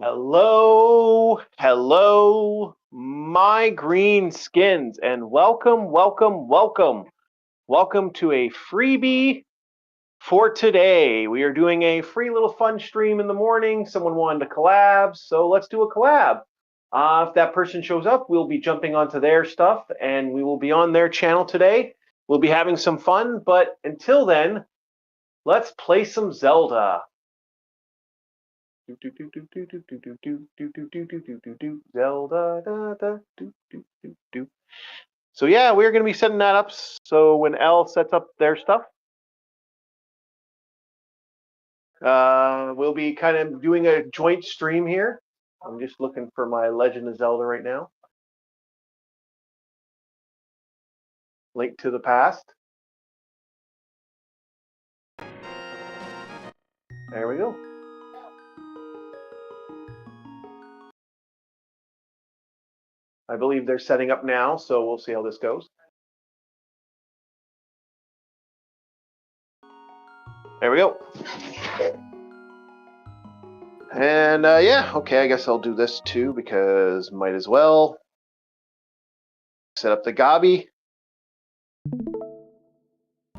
Hello, hello, my green skins, and welcome, welcome, welcome. Welcome to a freebie for today. We are doing a free little fun stream in the morning. Someone wanted to collab, so let's do a collab. If that person shows up, we'll be jumping onto their stuff, and we will be on their channel today. We'll be having some fun, but until then, let's play some Zelda. Zelda. So yeah, we're going to be setting that up. So when Elle sets up their stuff, we'll be kind of doing a joint stream here. I'm just looking for my Legend of Zelda right now. Link to the Past. There we go. I believe they're setting up now, so we'll see how this goes. There we go. And yeah, okay, I guess I'll do this too because might as well. Set up the Gabi.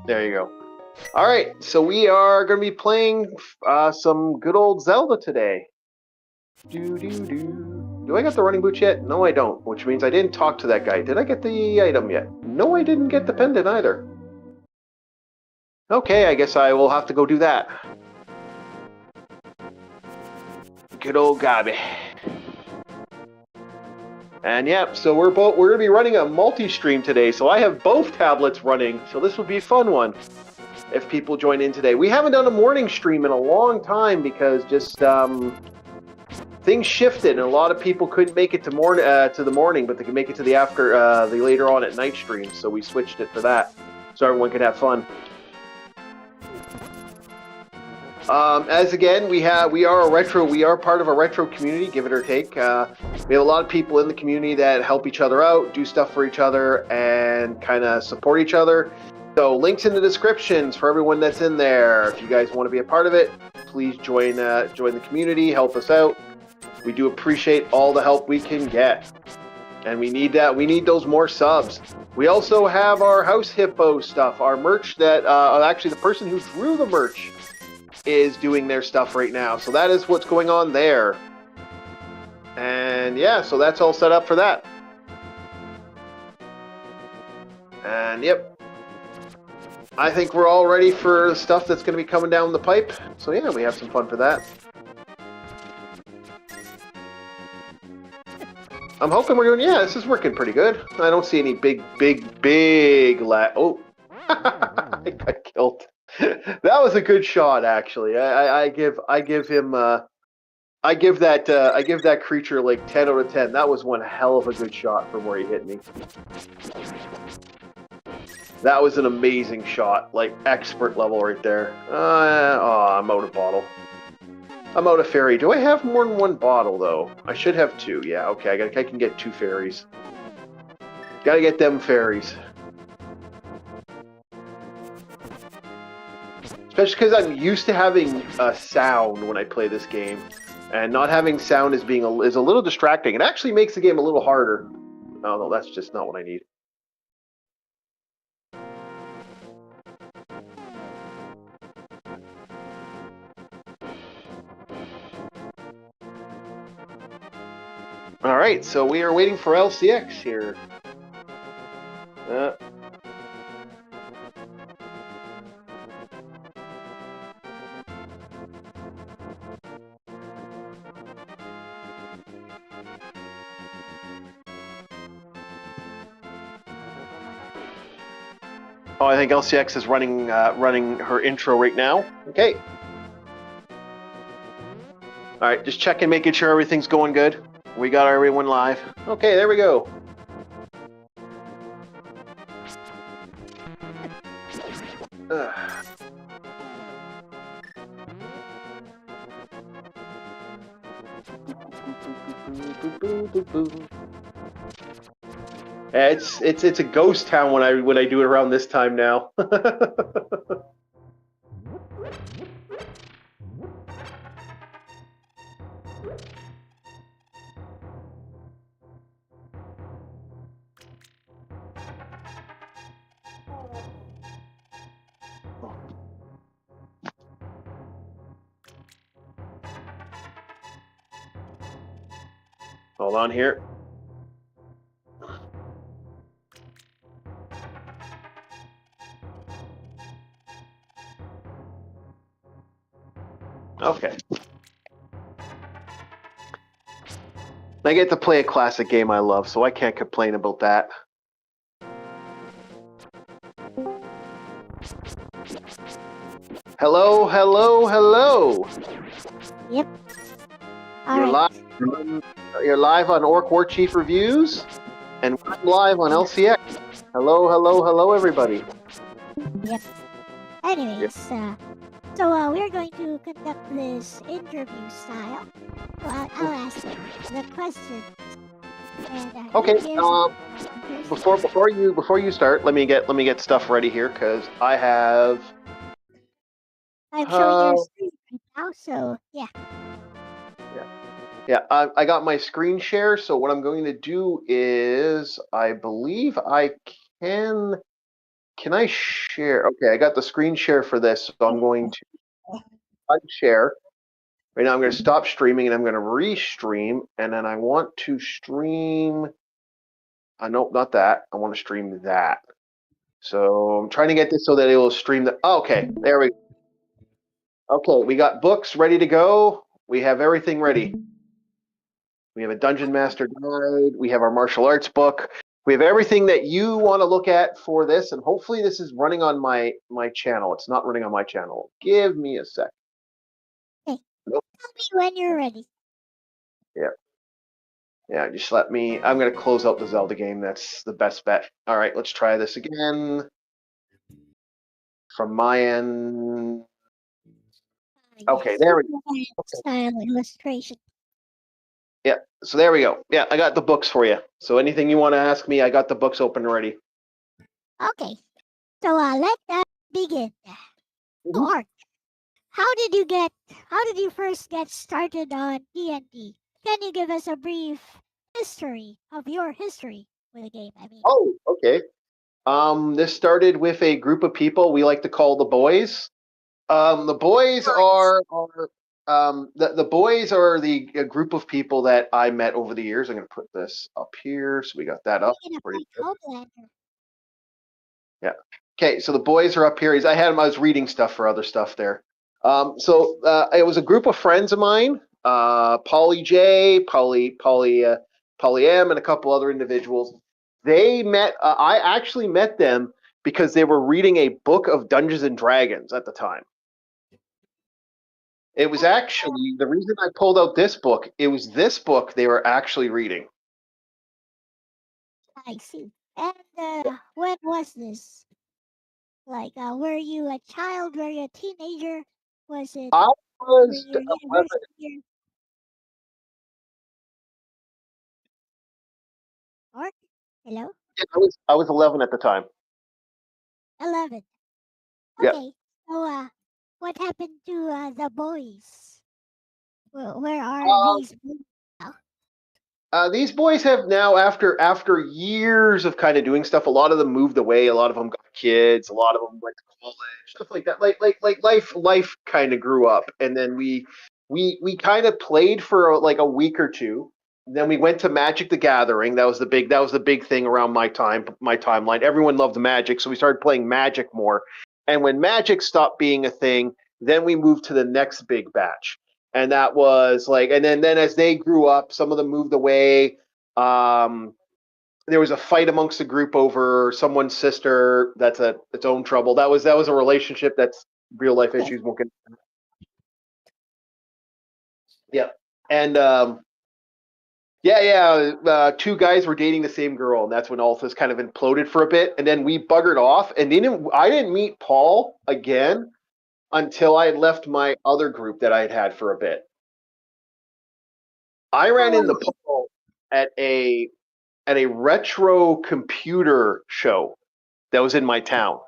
There you go. All right, so we are going to be playing some good old Zelda today. Do I got the running boots yet? No, I don't, which means I didn't talk to that guy. Did I get the item yet? No, I didn't get the pendant either. Okay, I guess I will have to go do that. Good old Gabi. And yeah, so we're going to be running a multi-stream today. So I have both tablets running. So this will be a fun one if people join in today. We haven't done a morning stream in a long time because just things shifted, and a lot of people couldn't make it to the morning, but they could make it to the the later on at night stream. So we switched it for that, so everyone could have fun. As again, we are part of a retro community, give it or take. We have a lot of people in the community that help each other out, do stuff for each other, and kind of support each other. So links in the descriptions for everyone that's in there. If you guys want to be a part of it, please join the community, help us out. We do appreciate all the help we can get. And we need that. We need those more subs. We also have our House Hippo stuff, our merch that actually the person who drew the merch is doing their stuff right now. So that is what's going on there. And yeah, so that's all set up for that. And yep, I think we're all ready for the stuff that's going to be coming down the pipe. So yeah, we have some fun for that. I'm hoping we're doing, yeah, this is working pretty good. I don't see any big lag. Oh, I got killed. That was a good shot, actually. I give that creature like 10 out of 10. That was one hell of a good shot from where he hit me. That was an amazing shot, like expert level right there. Oh, I'm out of bottle. I'm out of fairy. Do I have more than one bottle though? I should have two. Yeah, okay. I can get 2 fairies. Gotta get them fairies. Especially because I'm used to having sound when I play this game, and not having sound is a little distracting. It actually makes the game a little harder. Oh no, that's just not what I need. All right, so we are waiting for LCX here. Oh, I think LCX is running her intro right now. Okay. All right, just checking, making sure everything's going good. We got everyone live. Okay, there we go. It's a ghost town when I do it around this time now. Hold on here. Okay. I get to play a classic game I love, so I can't complain about that. Hello, hello, hello. Yep. You're All right. you're live on Orc War Chief Reviews, and I'm live on LCX. Hello, hello, hello, everybody. Yep. Anyways, so we're going to conduct this interview style. So I'll ask the questions. And Okay. here's Before you start, let me get stuff ready here because I have. I'm showing your screen right now. So yeah. Yeah, I got my screen share. So what I'm going to do is, I believe I can. Can I share? Okay, I got the screen share for this, so I'm going to unshare. Right now, I'm going to stop streaming and I'm going to restream, and then I want to stream. Nope, not that. I want to stream that. So I'm trying to get this so that it will stream the. Oh, okay, there we go. Okay, we got books ready to go. We have everything ready. We have a Dungeon Master Guide. We have our martial arts book. We have everything that you want to look at for this, and hopefully this is running on my channel. It's not running on my channel. Give me a sec. Okay. Nope. Tell me when you're ready. Yeah, just let me. I'm going to close out the Zelda game. That's the best bet. All right, let's try this again. From my end. Okay, Yes. there we go. Style illustration. Yeah, so there we go. Yeah, I got the books for you. So anything you want to ask me, I got the books open already. Okay. So let us begin. Art. How did you first get started on D&D? Can you give us a brief history of your history with the game? I mean, Oh, okay. This started with a group of people we like to call the boys. The boys the boys are the group of people that I met over the years. I'm going to put this up here, so we got that up. speaking of like Homelander. Yeah. Okay, so the boys are up here. I was reading stuff for other stuff there. It was a group of friends of mine, Polly J, Polly M, and a couple other individuals. They met. I actually met them because they were reading a book of Dungeons and Dragons at the time. It was actually the reason I pulled out this book. It was this book they were actually reading. I see. And when was this? Like, were you a child? Were you a teenager? Was it I was during your 11. university year? Or hello, I was 11 at the time. 11. Yeah. Okay. So what happened to the boys? Well, where are these boys now? These boys have now, after years of kind of doing stuff, a lot of them moved away. A lot of them got kids. A lot of them went to college, stuff like that. Like life kind of grew up, and then we kind of played for like a week or two. Then we went to Magic the Gathering. That was the big thing around my timeline. Everyone loved Magic, so we started playing Magic more. And when Magic stopped being a thing, then we moved to the next big batch, and that was like, and then as they grew up, some of them moved away. There was a fight amongst the group over someone's sister. That's its own trouble. That was a relationship that's real life issues. Won't get. Yeah, and two guys were dating the same girl, and that's when all this kind of imploded for a bit. And then we buggered off, and I didn't meet Paul again until I had left my other group that I had for a bit. I ran into Paul at a retro computer show that was in my town.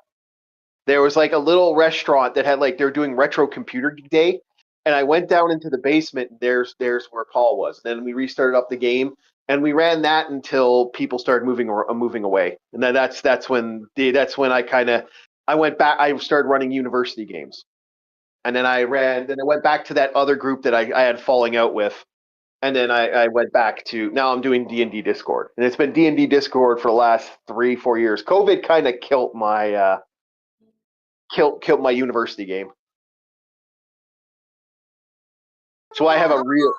There was like a little restaurant that had like they were doing retro computer day, and I went down into the basement. There's where Paul was. Then we restarted up the game, and we ran that until people started moving away. And then that's when I went back. I started running university games, and then I went back to that other group that I had falling out with. And then I went back to now I'm doing D&D Discord, and it's been D&D Discord for the last 3-4 years. COVID kind of killed my university game, So, so I have a real.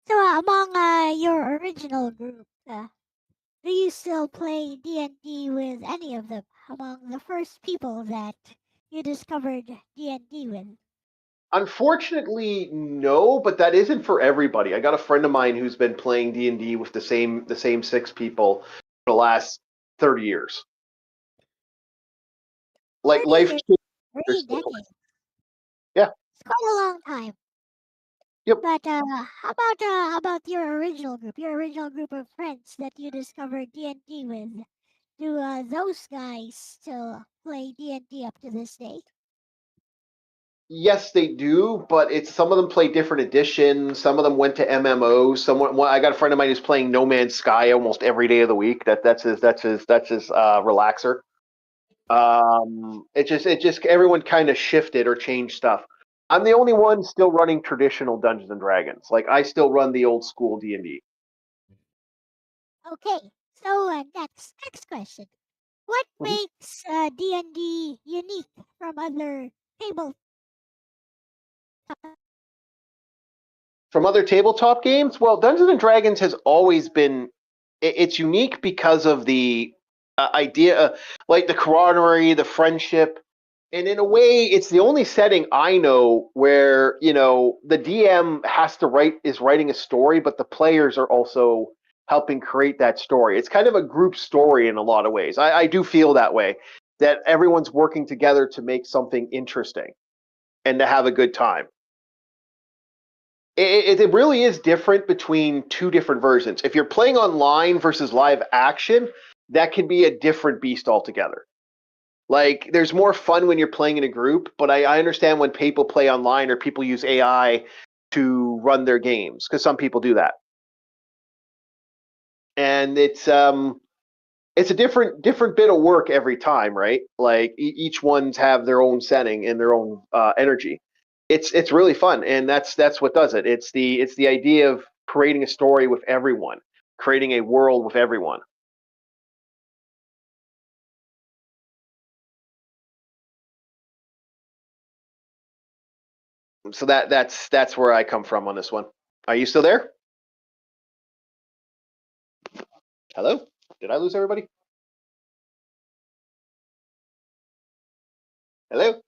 among your original group, do you still play D&D with any of them? Among the first people that you discovered D&D with? Unfortunately, no, but that isn't for everybody. I got a friend of mine who's been playing D&D with the same 6 people for the last 30 years. Like 30 life years, changers. 3 decades. Yeah. It's quite a long time. Yep. But how about your original group? Your original group of friends that you discovered D&D with? Do those guys still play D&D up to this day? Yes, they do, but it's some of them play different editions. Some of them went to MMOs. I got a friend of mine who's playing No Man's Sky almost every day of the week. That's his relaxer. It just everyone kind of shifted or changed stuff. I'm the only one still running traditional Dungeons and Dragons. Like I still run the old school D&D. Okay, so next question. What Mhm. makes D&D unique from other table? From other tabletop games, well, Dungeons and Dragons has always been it's unique because of the idea, like the camaraderie, the friendship, and in a way, it's the only setting I know where the DM is writing a story, but the players are also helping create that story. It's kind of a group story in a lot of ways. I do feel that way, that everyone's working together to make something interesting and to have a good time. It really is different between two different versions. If you're playing online versus live action, that can be a different beast altogether. Like, there's more fun when you're playing in a group, but I understand when people play online or people use AI to run their games, because some people do that. And it's a different bit of work every time, right? Like each one's have their own setting and their own energy. It's really fun, and that's what does it. It's the idea of creating a story with everyone, creating a world with everyone. So that's where I come from on this one. Are you still there? Hello? Did I lose everybody? Hello?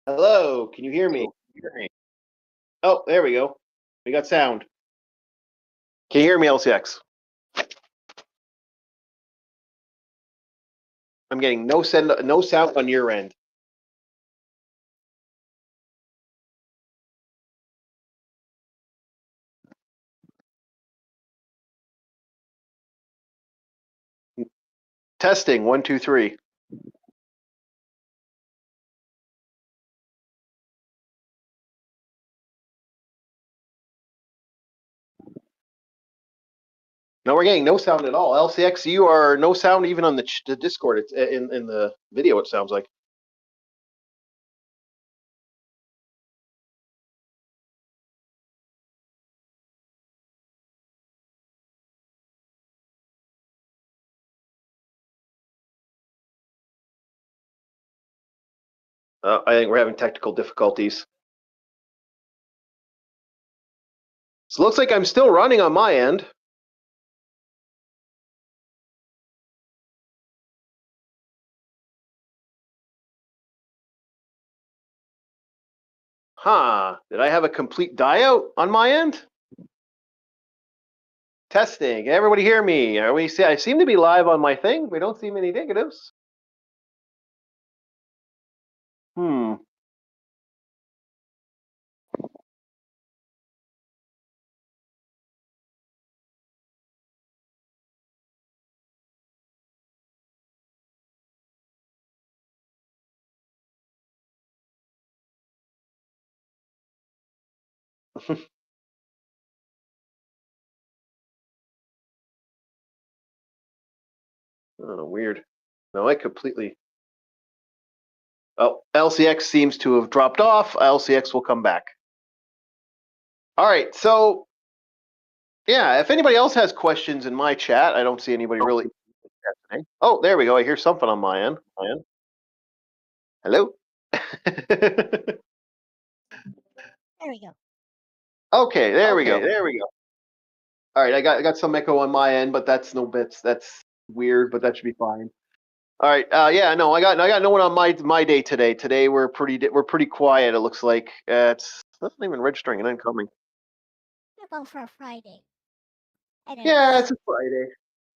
Hello? Can you hear me? Oh, there we go. We got sound. Can you hear me, LCX? I'm getting no sound on your end. Testing 1 2 3. No, we're getting no sound at all. LCX, you are no sound even on the Discord. It's in the video. It sounds like. I think we're having technical difficulties. So it looks like I'm still running on my end. Huh? Did I have a complete die out on my end? Testing. Can everybody hear me? Are we? I seem to be live on my thing. We don't see many negatives. Hmm. Oh, weird. No, I completely. Oh, LCX seems to have dropped off. LCX will come back. All right. So, yeah, if anybody else has questions in my chat, I don't see anybody really. Oh, there we go. I hear something on my end. Hello. There we go. Okay, there we go. There we go. All right, I got some echo on my end, but that's no bits. That's weird, but that should be fine. All right. Yeah. No, I got no one on my day today. Today we're pretty quiet. It looks like it's not even registering and incoming. Well, for a Friday. Anyways, Yeah, it's a Friday.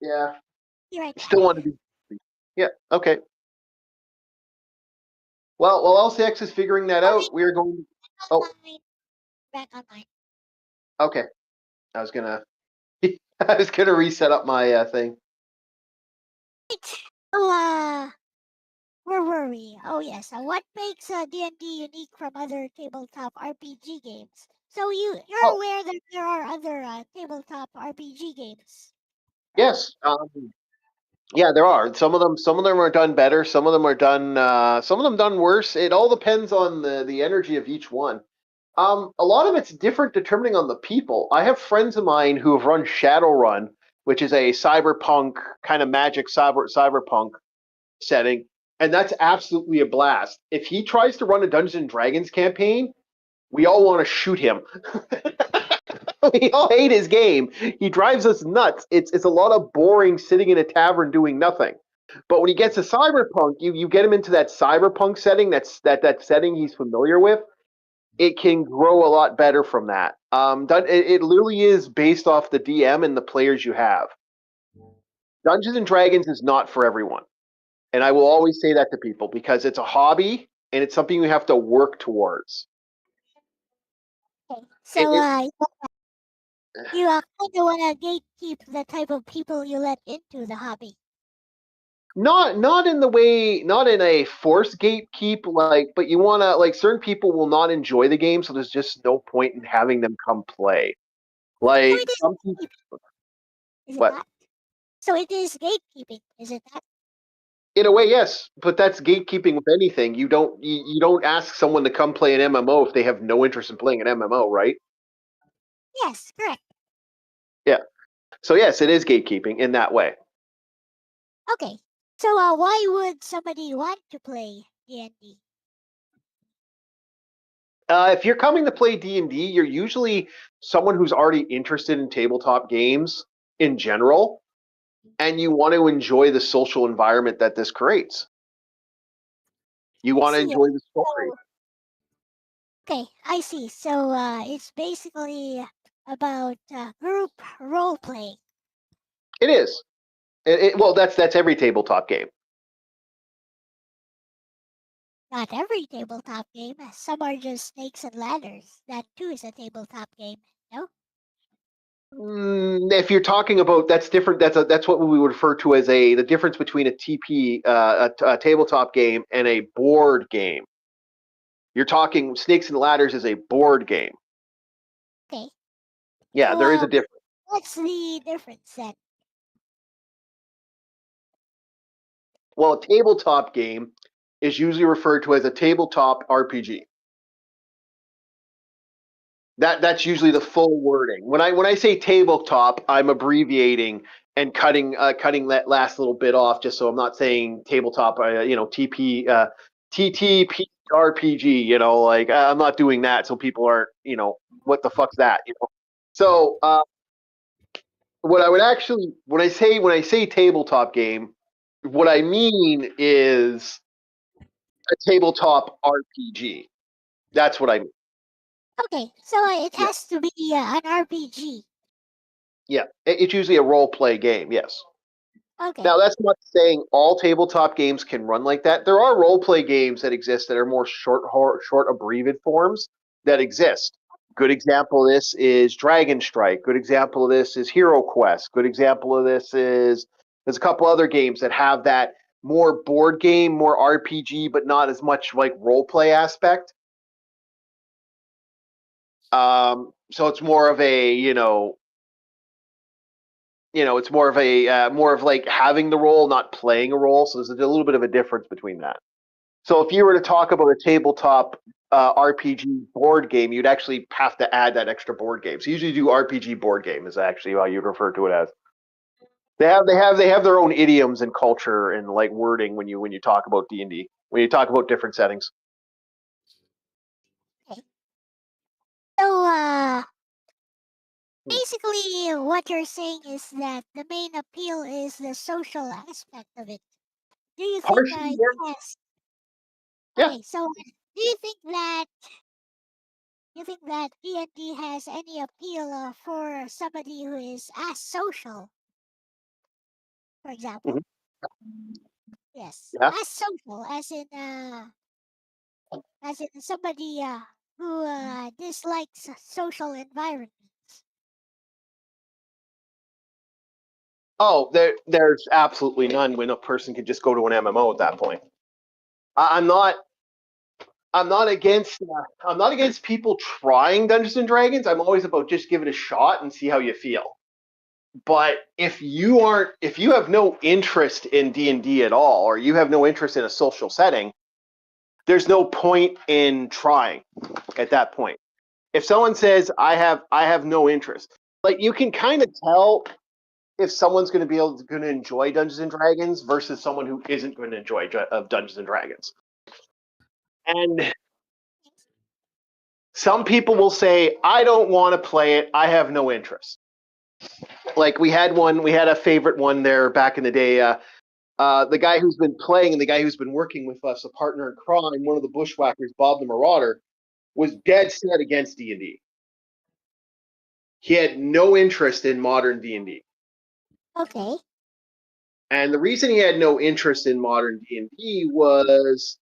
Yeah. be right back. Still want to be. Yeah. Okay. Well, while LCX is figuring that out, we are going. Oh, Online. Back online. okay. I was gonna. I was gonna reset up my thing. Right. So, where were we? Oh yes. What makes D&D unique from other tabletop RPG games? So you're Oh, aware that there are other tabletop RPG games, right? yes. Yeah, there are. Some of them are done better. Some of them are done. Some of them done worse. It all depends on the energy of each one. A lot of it's different depending on the people. I have friends of mine who have run Shadowrun, which is a cyberpunk kind of magic cyberpunk setting, and that's absolutely a blast. If he tries to run a Dungeons and Dragons campaign, we all want to shoot him. We all hate his game. He drives us nuts. It's a lot of boring sitting in a tavern doing nothing. But when he gets to cyberpunk, you get him into that cyberpunk setting, that setting he's familiar with. It can grow a lot better from that. It literally is based off the DM and the players you have. Dungeons and Dragons is not for everyone, and I will always say that to people because it's a hobby and it's something you have to work towards. Okay. It, So it you kind of want to gatekeep the type of people you let into the hobby. not in the way, not in a forced gatekeep, but you want to, like, certain people will not enjoy the game, so there's just no point in having them come play. So Like it is some people, gatekeeping, is it what? not? So it is gatekeeping, is it not? In a way, yes, but that's gatekeeping with anything. You don't ask someone to come play an MMO if they have no interest in playing an MMO, right? Yes, correct. Yeah. So yes, it is gatekeeping in that way. Okay. So why would somebody want to play D&D? If you're coming to play D&D, you're usually someone who's already interested in tabletop games in general, and you want to enjoy the social environment that this creates. You I want to see. enjoy the story. So, okay, I see. So it's basically about group role playing. It is. Well, that's every tabletop game. Not every tabletop game. Some are just snakes and ladders. That too is a tabletop game. No? If you're talking about, that's different. That's what we would refer to as the difference between a TP, a tabletop game, and a board game. You're talking Snakes and Ladders is a board game. Okay. Yeah, So there is a difference. what's the difference then? Well, a tabletop game is usually referred to as a tabletop RPG. That's usually the full wording. When I say tabletop, I'm abbreviating and cutting that last little bit off, just so I'm not saying tabletop. TP TTP RPG. Like, I'm not doing that, so people aren't, what the fuck's that. So what I would actually when I say tabletop game, what I mean is a tabletop RPG. That's what I mean. Okay, so it Yeah, has to be an RPG. yeah. It's usually a role play game. Yes. Okay. Now, that's not saying all tabletop games can run like that. There are role play games that exist that are more short abbreviated forms that exist. Good example of this is Dragon Strike. Good example of this is Hero Quest. Good example of this is there's a couple other games that have that more board game, more RPG, but not as much like role play aspect. So it's more of a, it's more of like having the role, not playing a role. So there's a little bit of a difference between that. So if you were to talk about a tabletop RPG board game, you'd actually have to add that extra board game. So usually do RPG board game is actually how you'd refer to it as. They have their own idioms and culture and like wording when you talk about D&D, when you talk about different settings. Okay. So, basically, what you're saying is that the main appeal is the social aspect of it. Do you think Partially, it yeah. has? Yeah. Okay, so do you think that D&D has any appeal for somebody who is as social, for example? Mhm. Yes, Yeah. as social, as in somebody who dislikes social environments. Oh, there's absolutely none when a person can just go to an MMO at that point. I'm not I'm not against people trying Dungeons and Dragons. I'm always about just give it a shot and see how you feel. But if you have no interest in D&D at all, or you have no interest in a social setting, there's no point in trying at that point. If someone says I have no interest, like you can kind of tell if someone's going to be going to enjoy Dungeons and Dragons versus someone who isn't going to enjoy Dungeons and Dragons. And some people will say, I don't want to play it. I have no interest. Like we had a favorite one there back in the day. The guy who's been playing and the guy who's been working with us, a partner in crime, one of the bushwhackers, Bob the Marauder, was dead set against D&D. He had no interest in modern D&D. Okay. And the reason he had no interest in modern D&D was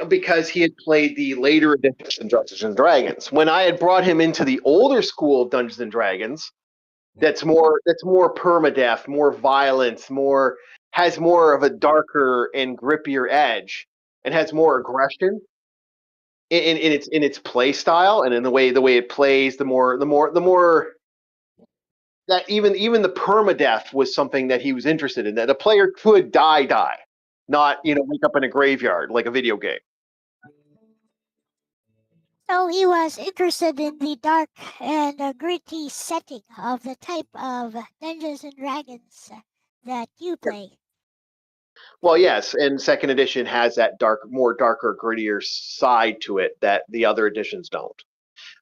because he had played the later editions of Dungeons and Dragons. When I had brought him into the older school of Dungeons and Dragons, that's more permadeath, more violence, has more of a darker and grippier edge, and has more aggression in its play style and in the way it plays. The more that even the permadeath was something that he was interested in. That a player could die, not wake up in a graveyard like a video game. So he was interested in the dark and gritty setting of the type of Dungeons and Dragons that you play. Well, yes, and second edition has that more darker, grittier side to it that the other editions don't.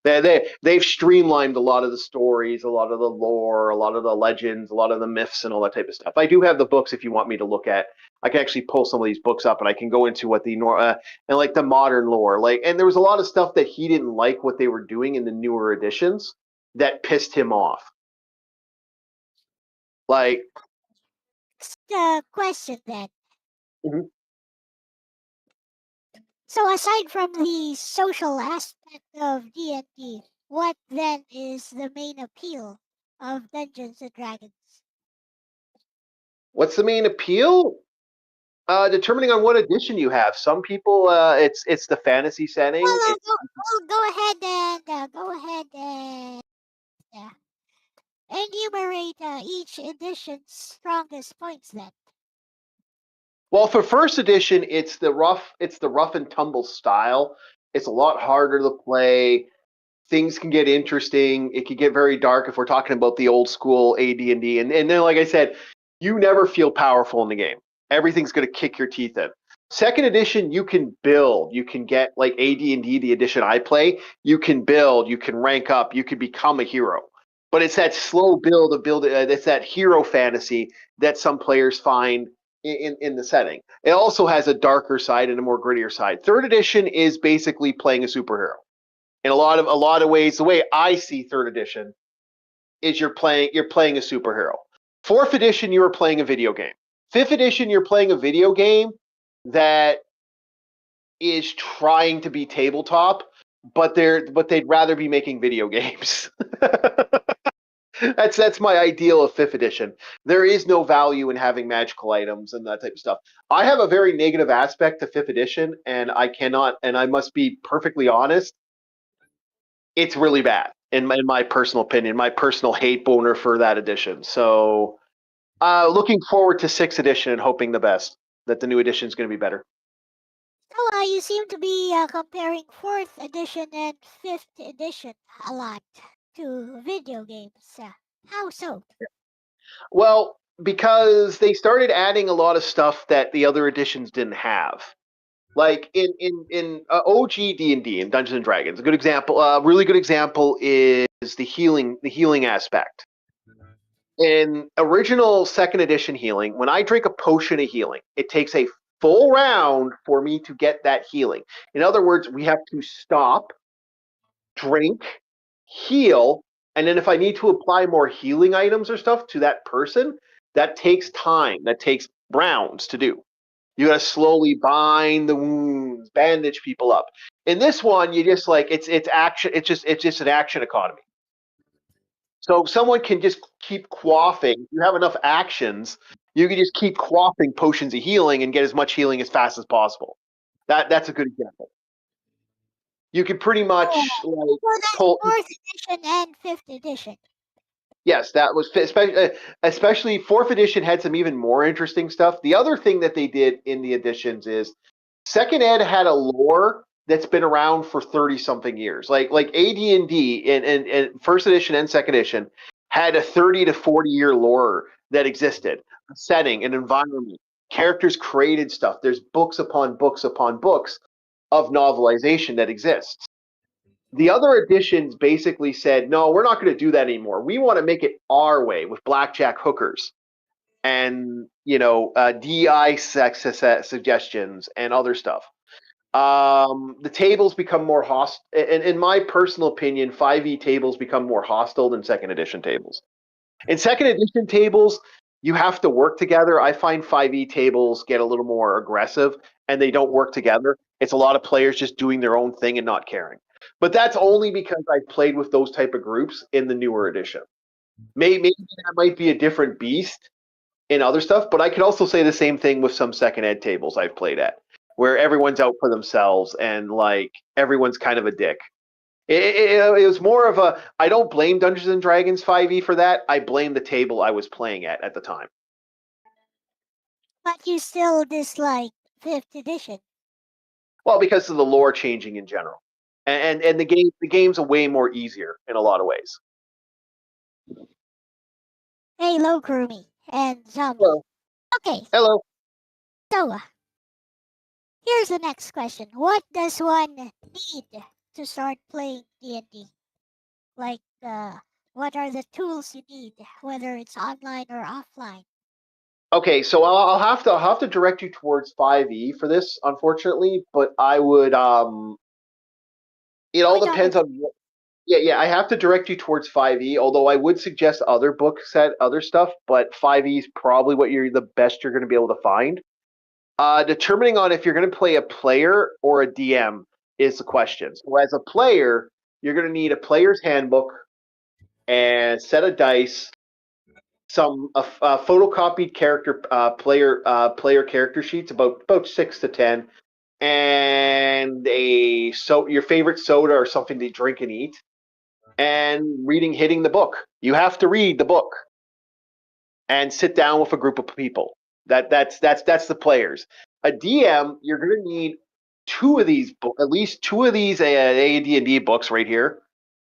They've streamlined a lot of the stories, a lot of the lore, a lot of the legends, a lot of the myths, and all that type of stuff. I do have the books if you want me to look at. I can actually pull some of these books up, and I can go into what and like the modern lore, and there was a lot of stuff that he didn't like what they were doing in the newer editions that pissed him off. Like, Question then. mhm. So aside from the social aspect of D&D, what then is the main appeal of Dungeons and Dragons? What's the main appeal? Determining on what edition you have. Some people, it's the fantasy setting. Well, It's go ahead and enumerate each edition's strongest points then. Well, for first edition, it's the rough and tumble style. It's a lot harder to play. Things can get interesting. It can get very dark if we're talking about the old school AD&D. And then, like I said, you never feel powerful in the game. Everything's going to kick your teeth in. Second edition, you can build. You can get like AD&D, the edition I play. You can build. You can rank up. You can become a hero. But it's that slow build of build. It's that hero fantasy that some players find in the setting. It also has a darker side and a more grittier side. Third edition is basically playing a superhero in a lot of ways. The way I see third edition is you're playing a superhero. Fourth edition, you are playing a video game. Fifth edition, you're playing a video game that is trying to be tabletop, but they'd rather be making video games. That's my ideal of fifth edition. There is no value in having magical items and that type of stuff. I have a very negative aspect to fifth edition, and I must be perfectly honest. It's really bad. in my personal opinion, my personal hate boner for that edition. So looking forward to 6th edition and hoping the best, that the new edition is going to be better. So you seem to be comparing 4th edition and 5th edition a lot to video games. How so? Well, because they started adding a lot of stuff that the other editions didn't have. Like in OG D&D and Dungeons and Dragons, a good example, really good example is the healing aspect. In original 2nd edition healing, when I drink a potion of healing, it takes a full round for me to get that healing. In other words, we have to stop, drink, heal, and then if I need to apply more healing items or stuff to that person, that takes time. That takes rounds to do. You got to slowly bind the wounds, bandage people up. In this one, you just like it's action. It's just an action economy. So someone can just keep quaffing. If you have enough actions, you can just keep quaffing potions of healing and get as much healing as fast as possible. That's a good example. You can pretty much like So that's pull. 4th edition and 5th edition. Yes, that was especially 4th edition had some even more interesting stuff. The other thing that they did in the editions is 2nd Ed had a lore that's been around for 30 something years. Like AD&D and 1st edition and 2nd edition had a 30 to 40 year lore that existed, a setting, an environment, characters created stuff. There's books upon books upon books of novelization that exists. The other editions basically said, no, we're not going to do that anymore. We want to make it our way with blackjack hookers and DI suggestions and other stuff. The tables become more hostile. And in my personal opinion, 5e tables become more hostile than 2nd edition tables. In 2nd edition tables, you have to work together. I find 5e tables get a little more aggressive and they don't work together. It's a lot of players just doing their own thing and not caring. But that's only because I played with those type of groups in the newer edition. Maybe that might be a different beast in other stuff, but I could also say the same thing with some 2nd ed tables I've played at, where everyone's out for themselves and like everyone's kind of a dick. It was more of a. I don't blame Dungeons and Dragons 5e for that. I blame the table I was playing at the time. But you still dislike 5th edition. Well, because of the lore changing in general, and the game's a way more easier in a lot of ways. Hello, Kurumi and Zombie. Hello. Okay, Hello. so here's the next question. What does one need to start playing D&D? Like, what are the tools you need, whether it's online or offline? Okay, so I'll have to direct you towards 5e for this, unfortunately. But I would it all Why not? depends on. Yeah, I have to direct you towards 5e. Although I would suggest other book set, other stuff, but 5e is probably the best you're going to be able to find. Determining on if you're going to play a player or a DM is the question. So as a player, you're going to need a player's handbook and a set of dice, some photocopied player character sheets, about 6 to 10, and your favorite soda or something to drink and eat, and hitting the book. You have to read the book and sit down with a group of people. That's the players. A DM, you're going to need at least two of these AD&D books right here.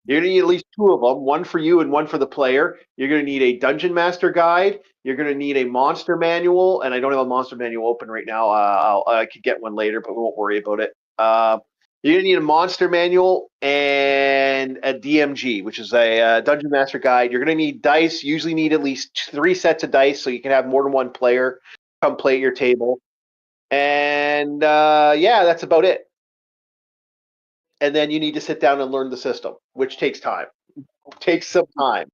You're going to need at least two of them, one for you and one for the player. You're going to need a Dungeon Master guide. You're going to need a monster manual, and I don't have a monster manual open right now. I could get one later, but we won't worry about it. You're going to need a monster manual and a DMG, which is a Dungeon Master guide. You're going to need dice. You usually need at least 3 sets of dice so you can have more than one player come play at your table. And that's about it. And then you need to sit down and learn the system, which takes time. Takes some time.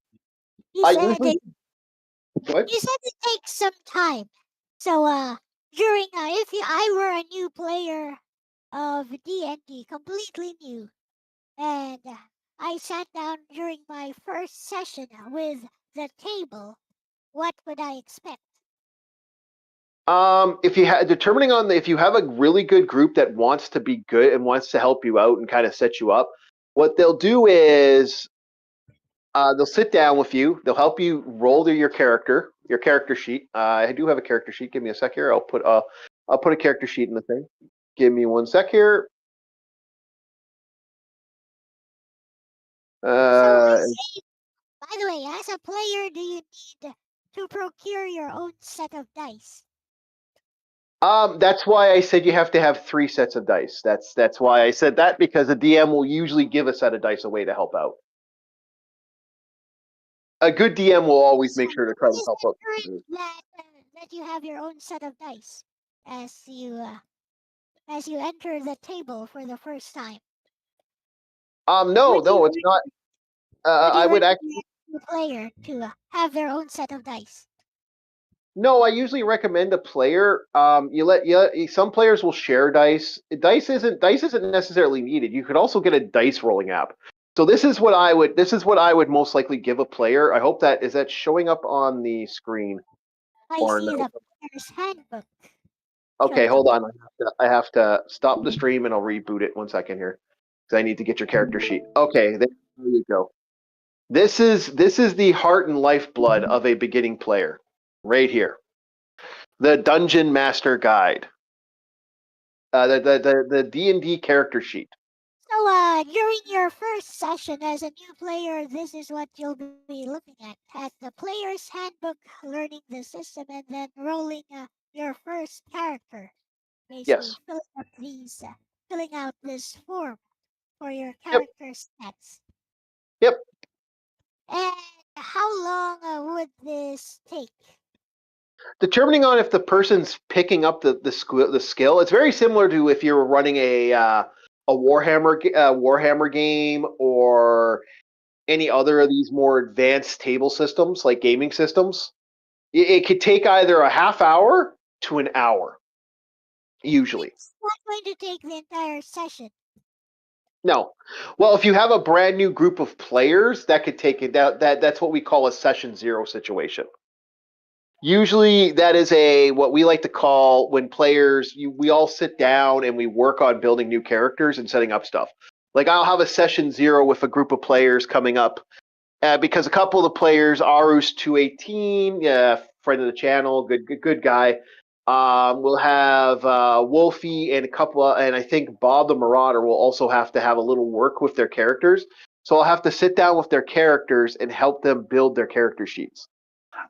You I said usually what? you said it takes some time. So during if I were a new player of D&D, completely new, and I sat down during my first session with the table, what would I expect? If you determining on if you have a really good group that wants to be good and wants to help you out and kind of set you up, what they'll do is They'll sit down with you. They'll help you roll to your character sheet. I do have a character sheet. Give me a sec here. I'll put a character sheet in the thing. Give me one sec here. So, Uh, by the way, as a player, do you need to procure your own set of dice? that's why I said you have to have 3 sets of dice. That's why I said that, because the DM will usually give a set of dice away to help out. A good DM will always So, make sure to try what to is help the out. current that you have your own set of dice as you enter the table for the first time? No, Would you no, it's not. would I you would actually. recommend the player to have their own set of dice? No, I usually recommend a player. Some players will share dice. Dice isn't necessarily needed. You could also get a dice rolling app. So this is what I would most likely give a player. I hope that showing up on the screen I or see no. the player's handbook Okay, showing up. hold on. I have to stop the stream and I'll reboot it 1 second here because I need to get your character sheet. Okay, there you go. This is the heart and lifeblood of a beginning player, right here. The Dungeon Master Guide. The D&D character sheet. So, during your first session as a new player, this is what you'll be looking at the player's handbook, learning the system, and then rolling your first character. Basically, Yes. filling out this form for your Yep. character stats. Yep. And how long would this take? Determining on if the person's picking up the skill, it's very similar to if you were running a Warhammer game or any other of these more advanced table systems like gaming systems. It could take either a half hour to an hour, usually. It's not going to take the entire session. No. Well, if you have a brand new group of players, that could take it down. That's what we call a session zero situation. Usually, that is what we like to call when we all sit down and we work on building new characters and setting up stuff. Like I'll have a session zero with a group of players coming up because a couple of the players, Arus218, yeah, friend of the channel, good guy. We'll have Wolfie and and I think Bob the Marauder will also have to have a little work with their characters. So I'll have to sit down with their characters and help them build their character sheets.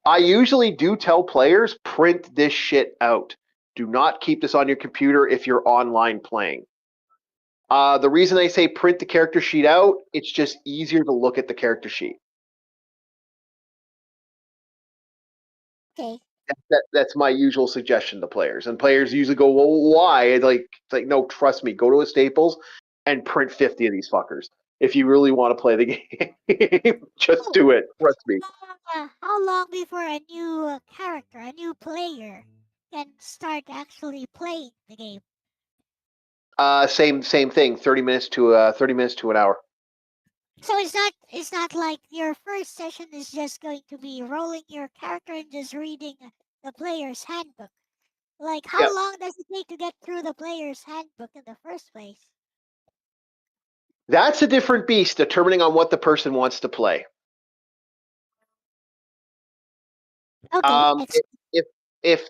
I usually do tell players, print this shit out. Do not keep this on your computer if you're online playing. The reason I say print the character sheet out, it's just easier to look at the character sheet. Okay. That's my usual suggestion to players, and players usually go, "Well, why?" It's like, no, trust me. Go to a Staples and print 50 of these fuckers if you really want to play the game. Just Oh, do it. Trust me. how long before a new character, a new player, can start actually playing the game? Same thing. 30 minutes to an hour. So it's not like your first session is just going to be rolling your character and just reading the player's handbook. Like Yeah, how long does it take to get through the player's handbook in the first place? that's a different beast, determining on what the person wants to play. Okay, Um, if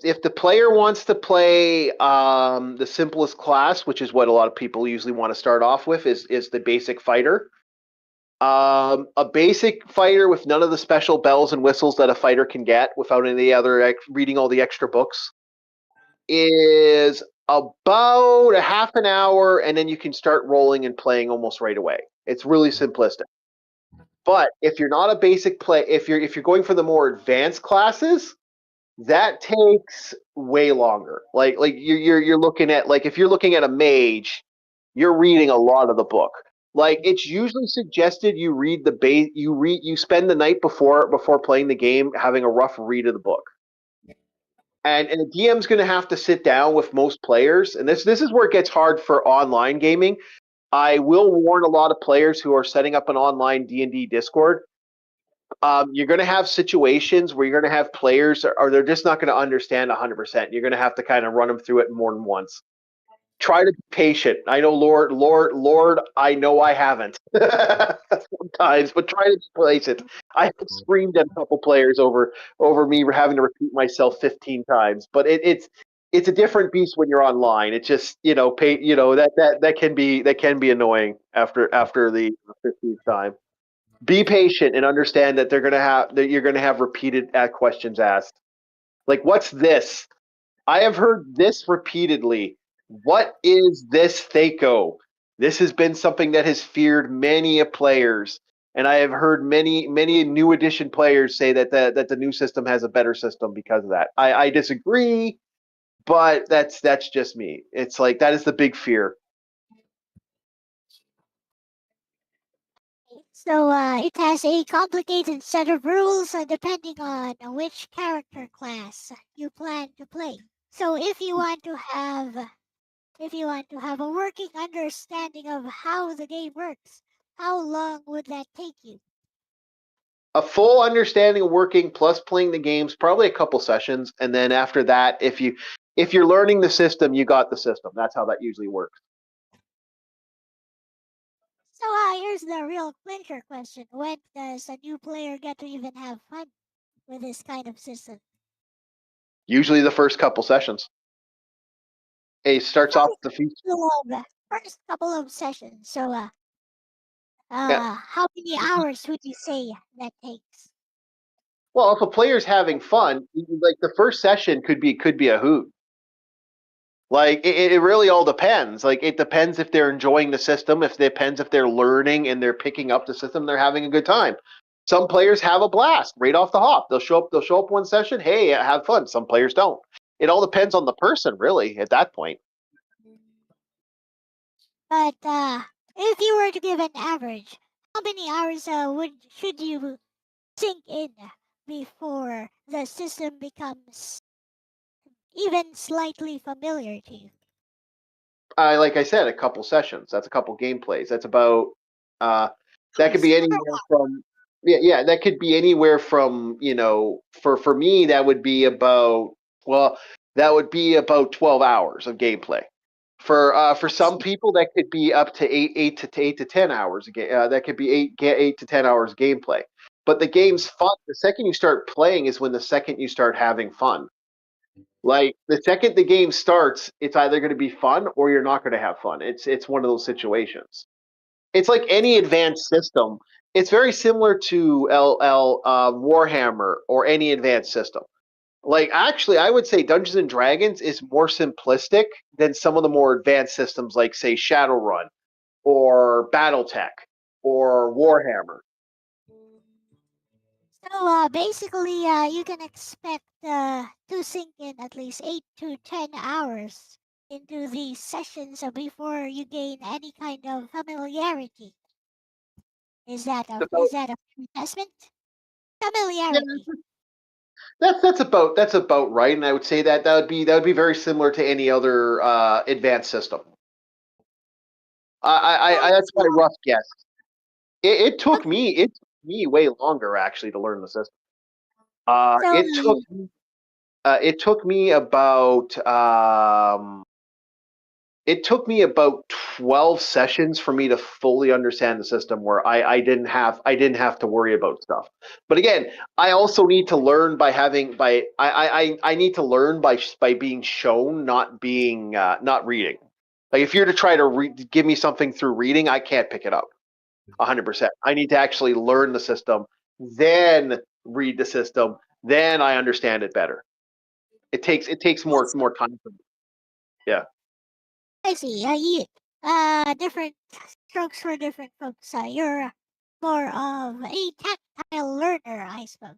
if the player wants to play the simplest class, which is what a lot of people usually want to start off with, is the basic fighter. A basic fighter with none of the special bells and whistles that a fighter can get without any other reading all the extra books is about a half an hour, and then you can start rolling and playing almost right away. It's really simplistic. But if you're not a basic play, if you're going for the more advanced classes, that takes way longer. Like you're looking at, like, if you're looking at a mage, you're reading a lot of the book. Like, it's usually suggested you read the base you spend the night before playing the game having a rough read of the book. And the DM's going to have to sit down with most players, and this is where it gets hard for online gaming. I will warn a lot of players who are setting up an online D&D Discord. You're going to have situations where you're going to have players, or they're just not going to understand 100%. You're going to have to kind of run them through it more than once. Try to be patient. I know, Lord, I know I haven't. sometimes, but try to replace it. I have screamed at a couple players over me having to repeat myself 15 times, but it's a different beast when you're online. It just that can be annoying after the 15th time. Be patient and understand that you're gonna have repeated questions asked. Like, what's this? I have heard this repeatedly. What is this Thaco? This has been something that has feared many a players, and I have heard many new edition players say that the new system has a better system because of that. I disagree, but that's just me. It's like that is the big fear. So it has a complicated set of rules depending on which character class you plan to play. So if you want to have a working understanding of how the game works, how long would that take you? A full understanding of working plus playing the games, probably a couple sessions, and then after that, if you're learning the system, you got the system. That's how that usually works. So here's the real clincher question: when does a new player get to even have fun with this kind of system? Usually the first couple sessions. It starts off the feature. First couple of sessions. So Yeah. how many hours would you say that takes? Well, if a player's having fun, like the first session could be a hoot. Like it really all depends. Like it depends if they're enjoying the system. If it depends if they're learning and they're picking up the system, they're having a good time. Some players have a blast right off the hop. They'll show up. They'll show up one session. Hey, have fun. Some players don't. It all depends on the person, really. At that point, But if you were to give an average, how many hours would should you sink in before the system becomes even slightly familiar to you? like I said, a couple sessions. That's a couple gameplays. That's about uh, that could Hours, be never anywhere from yeah, that could be anywhere from for me that would be about well that would be about 12 hours of gameplay. For some people that could be up to 8 to 10 hours that could be 8 to 10 hours gameplay. But the game's fun. The second you start playing is when the second you start having fun. Like the second the game starts, it's either going to be fun or you're not going to have fun. It's one of those situations. It's like any advanced system. It's very similar to LL Warhammer or any advanced system. Like actually, I would say Dungeons and Dragons is more simplistic than some of the more advanced systems, like say Shadowrun or BattleTech or Warhammer. So basically, you can expect to sink in at least 8 to 10 hours into these sessions before you gain any kind of familiarity. So, Is that a fair assessment? yeah, Familiarity. that's about right, and I would say that would be very similar to any other advanced system. That's my rough guess. It took me way longer actually to learn the system. Uh, So, it took it took me about it took me about 12 sessions for me to fully understand the system where I didn't have to worry about stuff. But again, I also need to learn by having by I need to learn by being shown, not reading. Like if you're to try to give me something through reading, I can't pick it up 100%. I need to actually learn the system, then read the system, then I understand it better. It takes more time for me. Yeah. I see. Different strokes for different folks. You're more of a tactile learner, I suppose.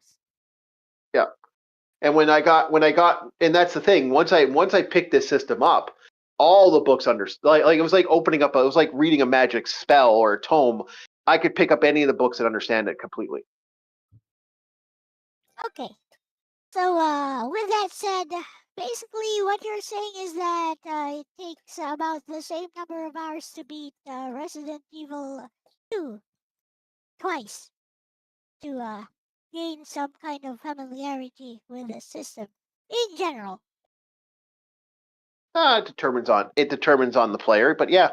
Yeah. And and that's the thing. Once I picked this system up, all the books like it was like opening up. It was like reading a magic spell or a tome. I could pick up any of the books and understand it completely. Okay. So, with that said, basically what you're saying is that it takes about the same number of hours to beat Resident Evil 2 twice to gain some kind of familiarity with the system in general. It determines on the player, but yeah,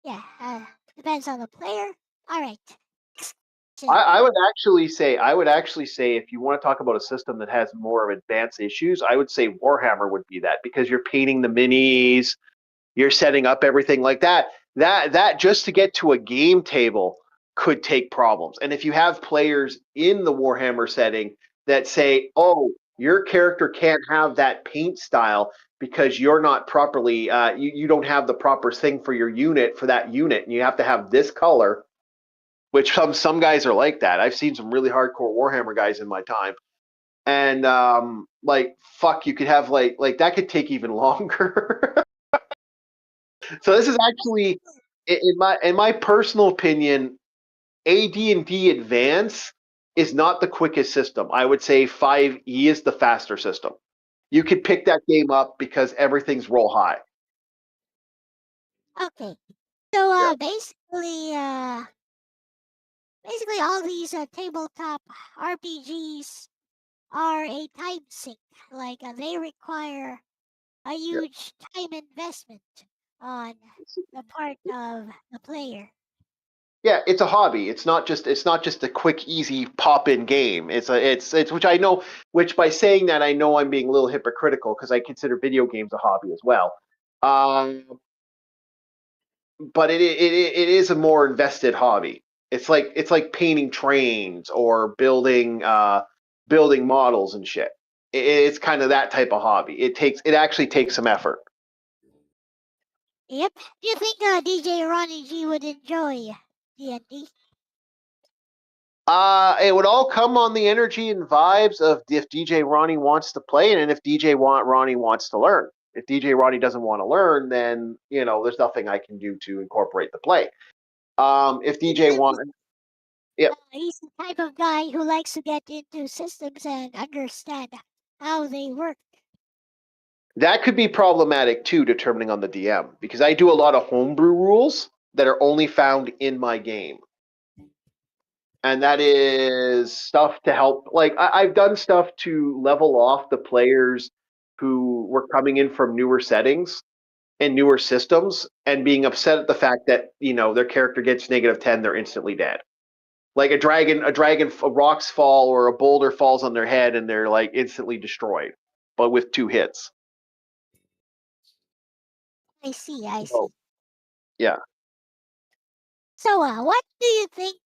Yeah, depends on the player. All right. I would actually say if you want to talk about a system that has more of advanced issues, I would say Warhammer would be that because you're painting the minis, you're setting up everything like that. That just to get to a game table could take problems. And if you have players in the Warhammer setting that say, "Oh, your character can't have that paint style because you're not properly, you don't have the proper thing for your unit for that unit, and you have to have this color." Which some guys are like that. I've seen some really hardcore Warhammer guys in my time, and like fuck, you could have like that could take even longer. So this is actually, in my personal opinion, AD&D Advance is not the quickest system. I would say 5e is the faster system. You could pick that game up because everything's roll high. Okay. So Yeah. basically all these tabletop RPGs are a time sink. Like they require a Yeah. huge time investment on the part of the player. Yeah, it's a hobby. It's not just a quick, easy pop-in game. It's which I know, which by saying that I know I'm being a little hypocritical because I consider video games a hobby as well. Um, but it is a more invested hobby. It's like painting trains or building models and shit. It's kind of that type of hobby. It actually takes some effort. Yep. Do you think DJ Ronnie G would enjoy D&D? It would all come on the energy and vibes of if DJ Ronnie wants to play and if Ronnie wants to learn. If DJ Ronnie doesn't want to learn, then there's nothing I can do to incorporate the play. If DJ Seems wants, yeah, he's the type of guy who likes to get into systems and understand how they work. that could be problematic too, determining on the DM because I do a lot of homebrew rules that are only found in my game, and that is stuff to help. Like I've done stuff to level off the players who were coming in from newer settings and newer systems and being upset at the fact that their character gets -10, they're instantly dead. Like a rocks fall or a boulder falls on their head and they're like instantly destroyed, but with 2 hits. I see, I So see. yeah, So, what do you think?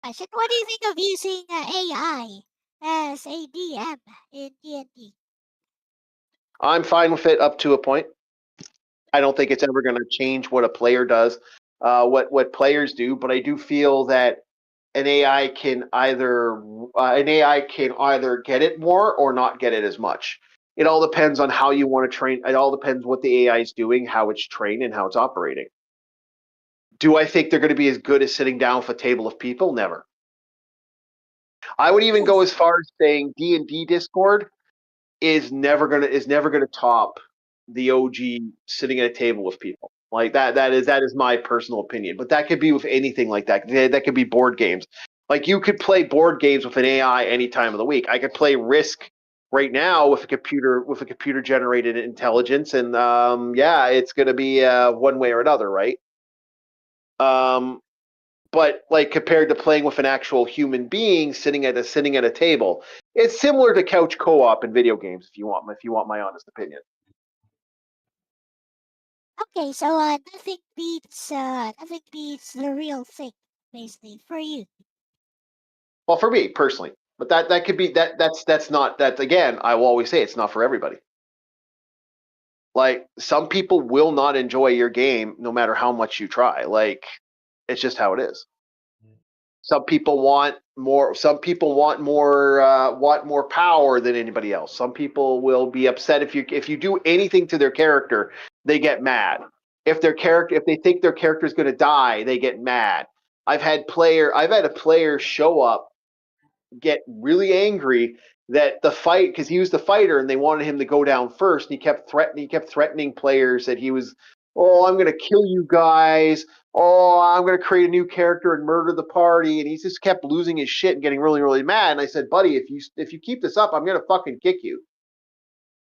What do you think of using AI as a DM in D&D? I'm fine with it up to a point. I don't think it's ever going to change what a player does, what players do, but I do feel that an AI can either get it more or not get it as much. It all depends on how you want to train. It all depends what the AI is doing, how it's trained, and how it's operating. Do I think they're going to be as good as sitting down with a table of people? Never. I would even go Yes, as far as saying D&D Discord is never gonna top the OG sitting at a table with people. Like that is my personal opinion. But that could be with anything like that. That could be board games. Like you could play board games with an AI any time of the week. I could play Risk right now with a computer generated intelligence, and yeah, it's gonna be one way or another, right? Um, but like compared to playing with an actual human being sitting at a table, it's similar to couch co-op in video games. If you want my honest opinion. okay, so nothing beats the real thing, basically, for you. Well, for me personally, but that could be that's not that again. I will always say it's not for everybody. Like some people will not enjoy your game no matter how much you try. Like it's just how it is. Some people want more. Some people want more power than anybody else. Some people will be upset if you do anything to their character, they get mad. If they think their character is going to die, they get mad. I've had a player show up, get really angry that the fight because he was the fighter and they wanted him to go down first. And he kept threatening players that he was, oh, I'm gonna kill you guys. Oh, I'm gonna create a new character and murder the party. And he just kept losing his shit and getting really, really mad. And I said, buddy, if you keep this up, I'm gonna fucking kick you.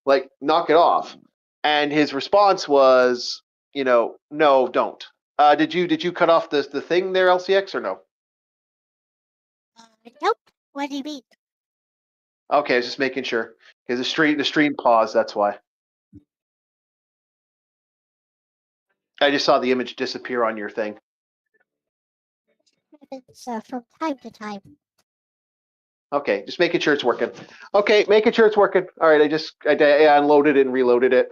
Like, knock it off. And his response was, no, don't. Did you cut off the thing there, LCX, or no? Nope. What do you mean? Okay, I was just making sure because the stream paused. That's why. I just saw the image disappear on your thing. It's from time to time. Okay, just making sure it's working. Okay, making sure it's working. All right, I unloaded it and reloaded it.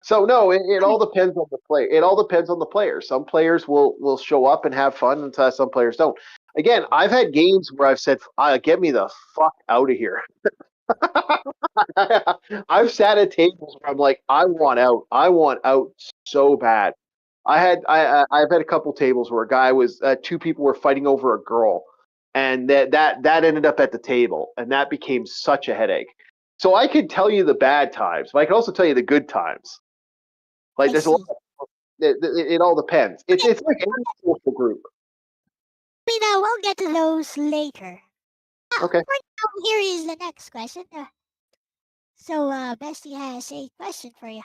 So no, it all depends on the play. It all depends on the player. Some players will show up and have fun, and some players don't. Again, I've had games where I've said, "Get me the fuck out of here." I've sat at tables where I'm like, "I want out. I want out so bad." I've had a couple tables where a guy was two people were fighting over a girl, and that ended up at the table, and that became such a headache. So I could tell you the bad times, but I can also tell you the good times. Like I there's a lot. see. It all depends. It's like any social group. We'll get to those later. Okay. For now, here is the next question. So, Bestie has a question for you.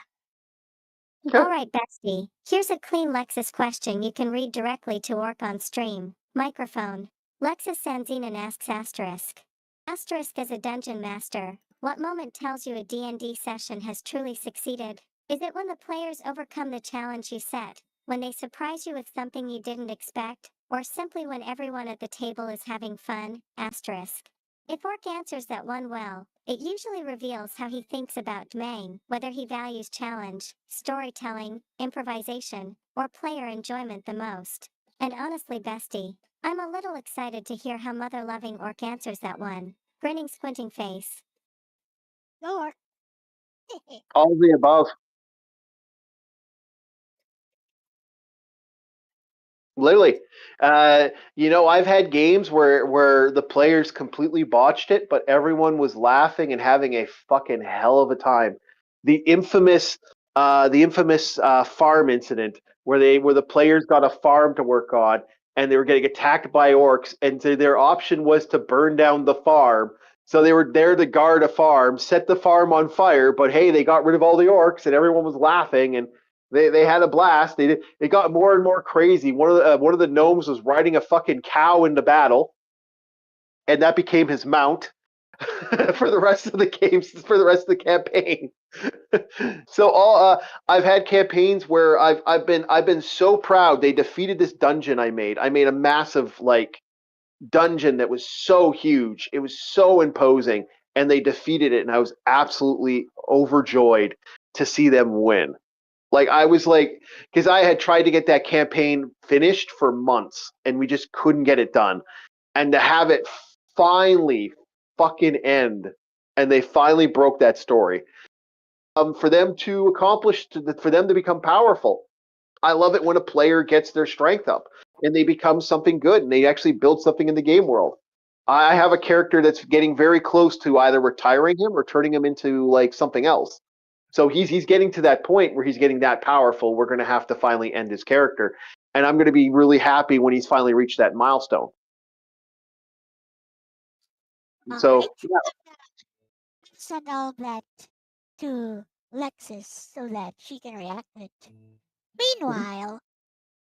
Okay. All right, Bestie. Here's a clean Lexus question you can read directly to Orc on stream. Microphone. Lexus sends in and asks asterisk. Asterisk is a dungeon master. What moment tells you a D&D session has truly succeeded? Is it when the players overcome the challenge you set, when they surprise you with something you didn't expect, or simply when everyone at the table is having fun? Asterisk. If Orc answers that one well, it usually reveals how he thinks about DMing, whether he values challenge, storytelling, improvisation, or player enjoyment the most. And honestly, Bestie, I'm a little excited to hear how mother-loving Orc answers that one. Grinning, squinting face. Or All of the above. Literally, I've had games where the players completely botched it, but everyone was laughing and having a fucking hell of a time. The infamous farm incident where the players got a farm to work on and they were getting attacked by orcs, and so their option was to burn down the farm. So they were there to guard a farm, set the farm on fire, but hey, they got rid of all the orcs and everyone was laughing and they had a blast. It got more and more crazy. One of the gnomes was riding a fucking cow into battle, and that became his mount for the rest of the games, for the rest of the campaign. So I've had campaigns where I've been so proud they defeated this dungeon I made. I made a massive dungeon that was so huge. It was so imposing, and they defeated it, and I was absolutely overjoyed to see them win. Like I was like, because I had tried to get that campaign finished for months, and we just couldn't get it done. And to have it finally fucking end, and they finally broke that story. For them to accomplish, for them to become powerful. I love it when a player gets their strength up and they become something good and they actually build something in the game world. I have a character that's getting very close to either retiring him or turning him into like something else. So he's getting to that point where he's getting that powerful. We're going to have to finally end his character, and I'm going to be really happy when he's finally reached that milestone. So right, yeah. send all that to Lexus so that she can react to it. Meanwhile,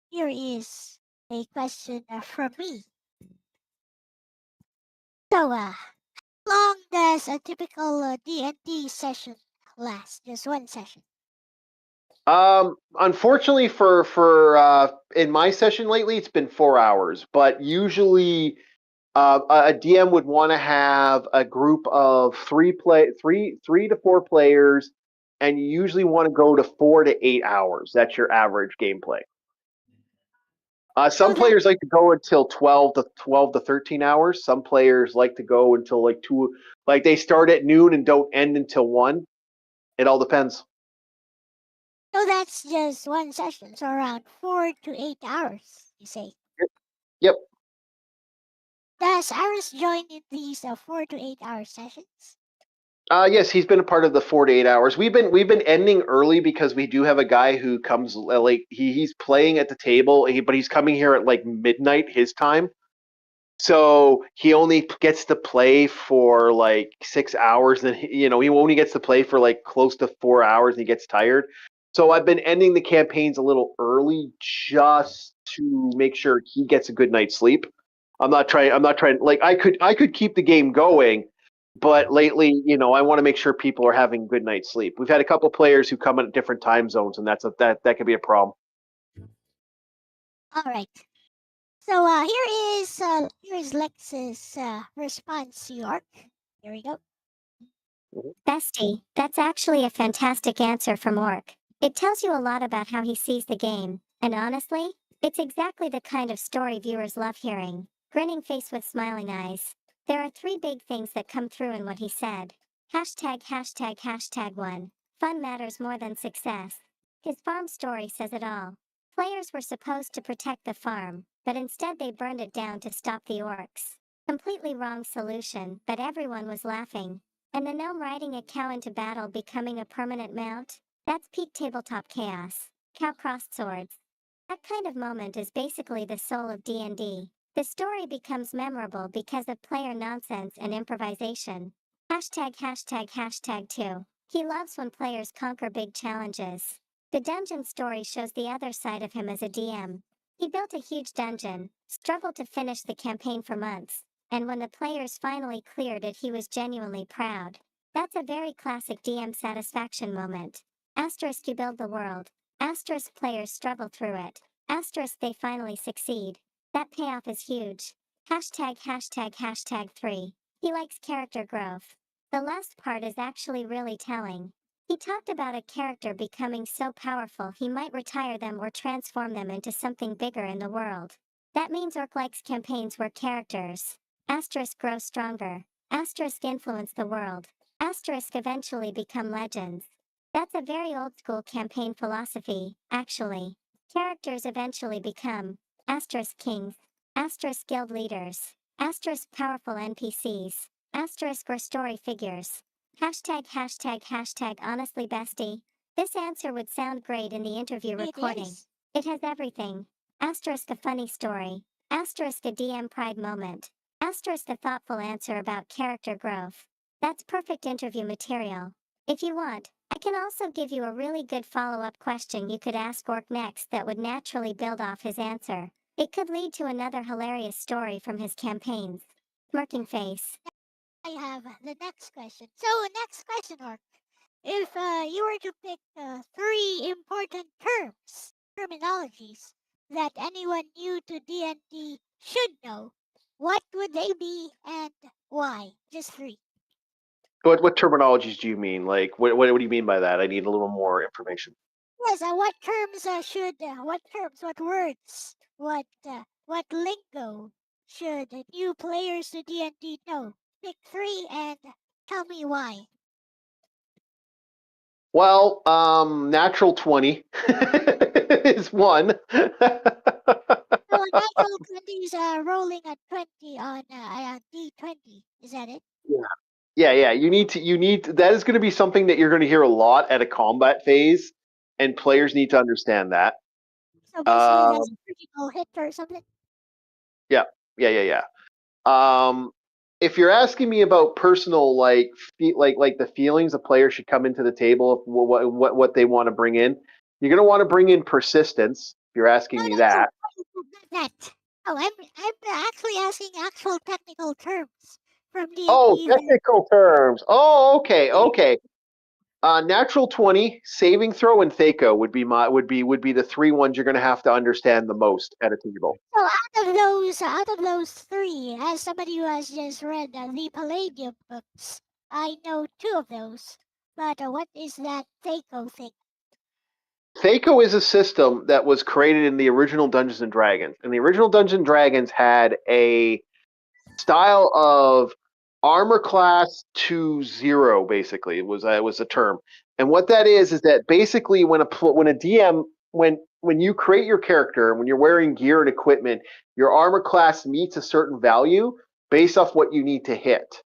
here is a question from me. So, how long does a typical D&D session last? Just one session. Unfortunately for in my session lately, it's been 4 hours, but usually a DM would want to have a group of three to four players, and you usually want to go to 4 to 8 hours. That's your average gameplay. So Some players like to go until 12 to 13 hours. Some players like to go until like two, like they start at noon and don't end until 1. It all depends. So that's just one session, so around 4 to 8 hours, you say. Yep. Does Iris join in these 4 to 8 hour sessions? Yes, he's been a part of the 4 to 8 hours. We've been ending early because we do have a guy who comes like he's playing at the table, but he's coming here at like midnight his time. So he only gets to play for like 6 hours, and he only gets to play for like close to 4 hours, and he gets tired. So I've been ending the campaigns a little early just to make sure he gets a good night's sleep. I'm not trying. Like I could keep the game going, but lately, I want to make sure people are having good night's sleep. We've had a couple players who come in at different time zones, and that could be a problem. All right. So here is Lex's response, York. Here we go. Bestie, that's actually a fantastic answer from Orc. It tells you a lot about how he sees the game, and honestly, it's exactly the kind of story viewers love hearing. Grinning face with smiling eyes. There are three big things that come through in what he said. ####1. Fun matters more than success. His farm story says it all. Players were supposed to protect the farm, but instead they burned it down to stop the orcs. Completely wrong solution, but everyone was laughing. And the gnome riding a cow into battle becoming a permanent mount? That's peak tabletop chaos. Cow-crossed swords. That kind of moment is basically the soul of D&D. The story becomes memorable because of player nonsense and improvisation. ###2. He loves when players conquer big challenges. The dungeon story shows the other side of him as a DM. He built a huge dungeon, struggled to finish the campaign for months, and when the players finally cleared it, he was genuinely proud. That's a very classic DM satisfaction moment. Asterisk, you build the world. Asterisk, players struggle through it. Asterisk, they finally succeed. That payoff is huge. ###3. He likes character growth. The last part is actually really telling. He talked about a character becoming so powerful he might retire them or transform them into something bigger in the world. That means Orc likes campaigns where characters grow stronger. Influence the world. Eventually become legends. That's a very old school campaign philosophy, actually. Characters eventually become kings, guild leaders, powerful NPCs, or story figures. ###. Honestly, bestie, this answer would sound great in the interview recording. It has everything. A funny story. A DM pride moment. A thoughtful answer about character growth. That's perfect interview material. If you want, I can also give you a really good follow-up question you could ask Orc next that would naturally build off his answer. It could lead to another hilarious story from his campaigns. Smirking face. I have the next question. So, next question, Orc. If you were to pick three important terminologies that anyone new to D&D should know, what would they be and why? Just three. What terminologies do you mean? Like, what do you mean by that? I need a little more information. Yes, what terms what words, what lingo should new players to D&D know? Pick three and tell me why. Well, natural 20 is one. So a natural 20 is rolling a 20 on D20. Is that it? Yeah. You need to, that is going to be something that you're going to hear a lot at a combat phase, and players need to understand that. So basically, that's a critical hit or something. Yeah. If you're asking me about personal, like the feelings a player should come into the table, what they want to bring in, you're going to want to bring in persistence. If you're asking me that. Not that. Oh, I'm actually asking actual technical terms from Oh, D&D. technical terms. Oh, okay. Natural 20, saving throw, and Thaco would be the three ones you're going to have to understand the most at a table. So out of those three, as somebody who has just read the Palladium books, I know two of those. But what is that Thaco thing? Thaco is a system that was created in the original Dungeons and Dragons, and the original Dungeons and Dragons had a style of armor class to 0. Basically, it was a term, and what that is that basically when a DM when you create your character, when you're wearing gear and equipment, your armor class meets a certain value based off what you need to hit.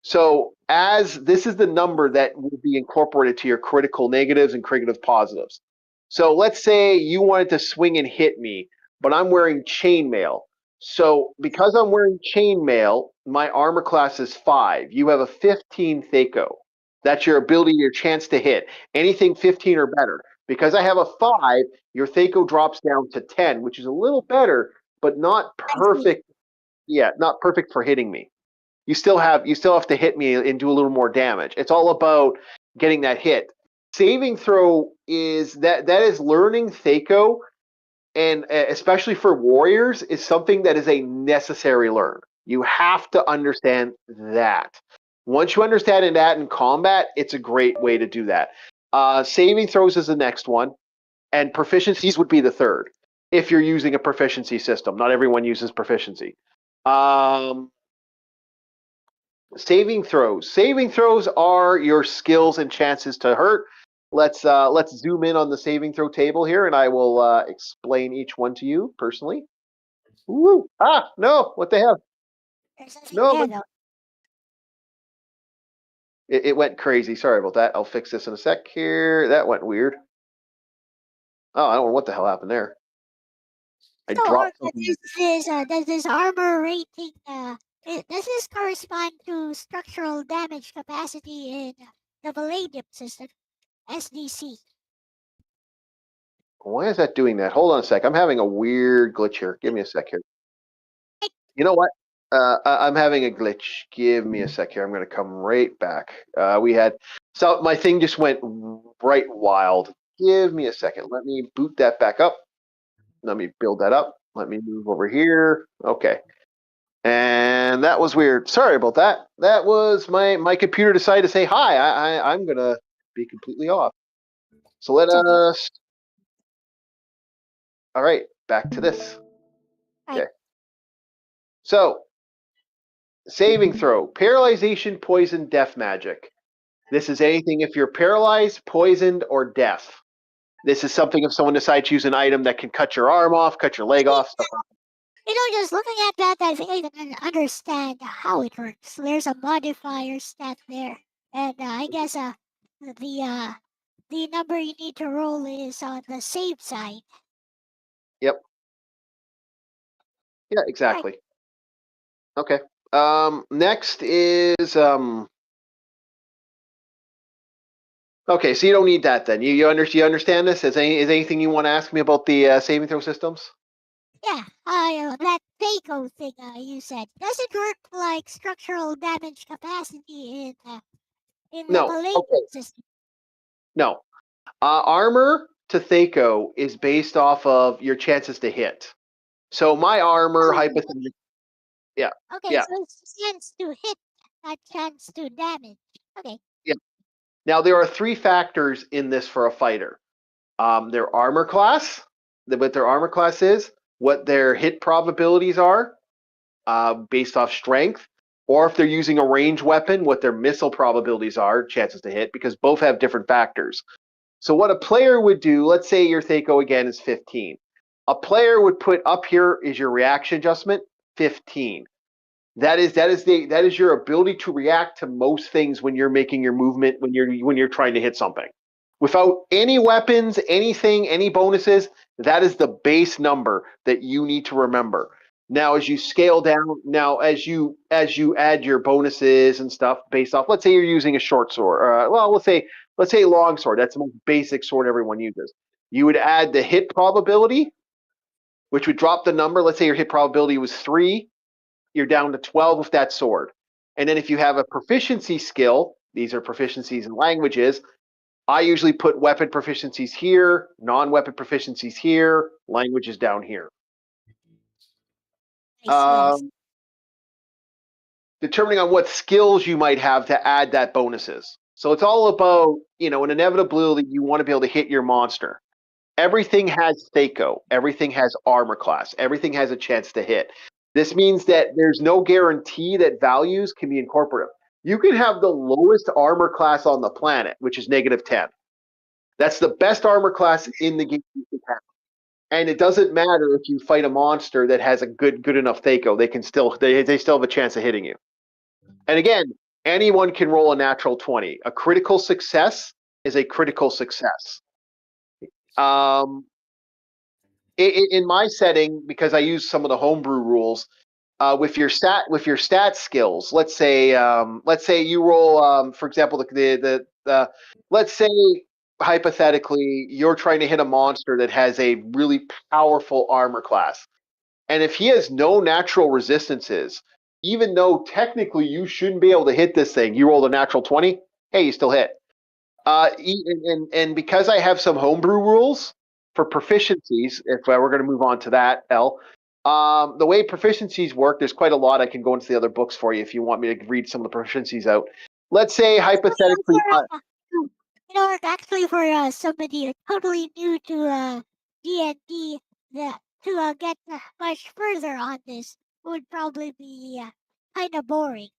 So as this is the number that will be incorporated to your critical negatives and critical positives. So let's say you wanted to swing and hit me, but I'm wearing chainmail. So because I'm wearing chainmail, my armor class is 5. You have a 15 Thaco. That's your ability, your chance to hit. Anything 15 or better. Because I have a 5, your Thaco drops down to 10, which is a little better, but not I see. perfect. Yeah, not perfect for hitting me. You still have to hit me and do a little more damage. It's all about getting that hit. Saving throw is that is learning Thaco, and especially for warriors, is something that is a necessary learn. You have to understand that. Once you understand that in combat, it's a great way to do that. Saving throws is the next one, and proficiencies would be the third. If you're using a proficiency system, not everyone uses proficiency. Saving throws. Saving throws are your skills and chances to hurt. Let's zoom in on the saving throw table here, and I will explain each one to you personally. Woo! Ah, no! What the hell? There's nothing No, there though. it went crazy. Sorry about that. I'll fix this in a sec here. That went weird. Oh, I don't know what the hell happened there. I So, dropped Orca, something. does this armor rating, does this correspond to structural damage capacity in the Palladium system, SDC? Why is that doing that? Hold on a sec. I'm having a weird glitch here. Give me a sec here. You know what? I'm having a glitch. Give me a sec here. I'm going to come right back. So my thing just went right wild. Give me a second. Let me boot that back up. Let me build that up. Let me move over here. Okay. And that was weird. Sorry about that. That was my computer decided to say hi. I'm going to be completely off. So let It's okay. us. All right. Back to this. Right. Okay. So saving throw, paralyzation, poison, death magic. This is anything if you're paralyzed, poisoned, or deaf. This is something if someone decides to use an item that can cut your arm off, cut your leg off, stuff like You know, just looking at that, I think I can understand how it works. There's a modifier stat there, and I guess the uh, the number you need to roll is on the safe side. Yep. Yeah, Right. exactly. Okay. Next is okay, so you don't need that then. You understand this? Is anything you want to ask me about the saving throw systems? Yeah, that Phaco thing you said. Does it work like structural damage capacity in the No. Palladium Okay. system? No. Armor to Thaco is based off of your chances to hit. So my armor, Oh, hypothetically, yeah, okay, yeah, so it's chance to hit, not chance to damage. Okay. yeah. Now there are 3 factors in this for a fighter. Their armor class, what their armor class is, what their hit probabilities are, based off strength, or if they're using a range weapon, what their missile probabilities are, chances to hit, because both have different factors. So what a player would do, let's say your Thaco again is 15. A player would put up here is your reaction adjustment, 15. That is your ability to react to most things when you're making your movement, when you're trying to hit something. Without any weapons, anything, any bonuses, that is the base number that you need to remember. Now, as you scale down, as you add your bonuses and stuff based off, let's say you're using a short sword, let's say long sword. That's the most basic sword everyone uses. You would add the hit probability, which would drop the number. Let's say your hit probability was 3, you're down to 12 with that sword. And then if you have a proficiency skill, these are proficiencies in languages. I usually put weapon proficiencies here, non-weapon proficiencies here, languages down here. I see. Determining on what skills you might have to add that bonuses. So it's all about, an inevitability you want to be able to hit your monster. Everything has Thaco. Everything has armor class. Everything has a chance to hit. This means that there's no guarantee that values can be incorporative. You can have the lowest armor class on the planet, which is -10. That's the best armor class in the game you can have. And it doesn't matter if you fight a monster that has a good enough Thaco. They still have a chance of hitting you. And again, anyone can roll a natural 20. A critical success is a critical success. In my setting, because I use some of the homebrew rules, with your stat skills, let's say you roll, for example, let's say hypothetically, you're trying to hit a monster that has a really powerful armor class. And if he has no natural resistances, even though technically you shouldn't be able to hit this thing, you rolled a natural 20, hey, you still hit. And because I have some homebrew rules for proficiencies, if we're going to move on to that, the way proficiencies work, there's quite a lot. I can go into the other books for you if you want me to read some of the proficiencies out. Let's say hypothetically, Actually, for somebody totally new to D&D, to get much further on this would probably be kind of boring.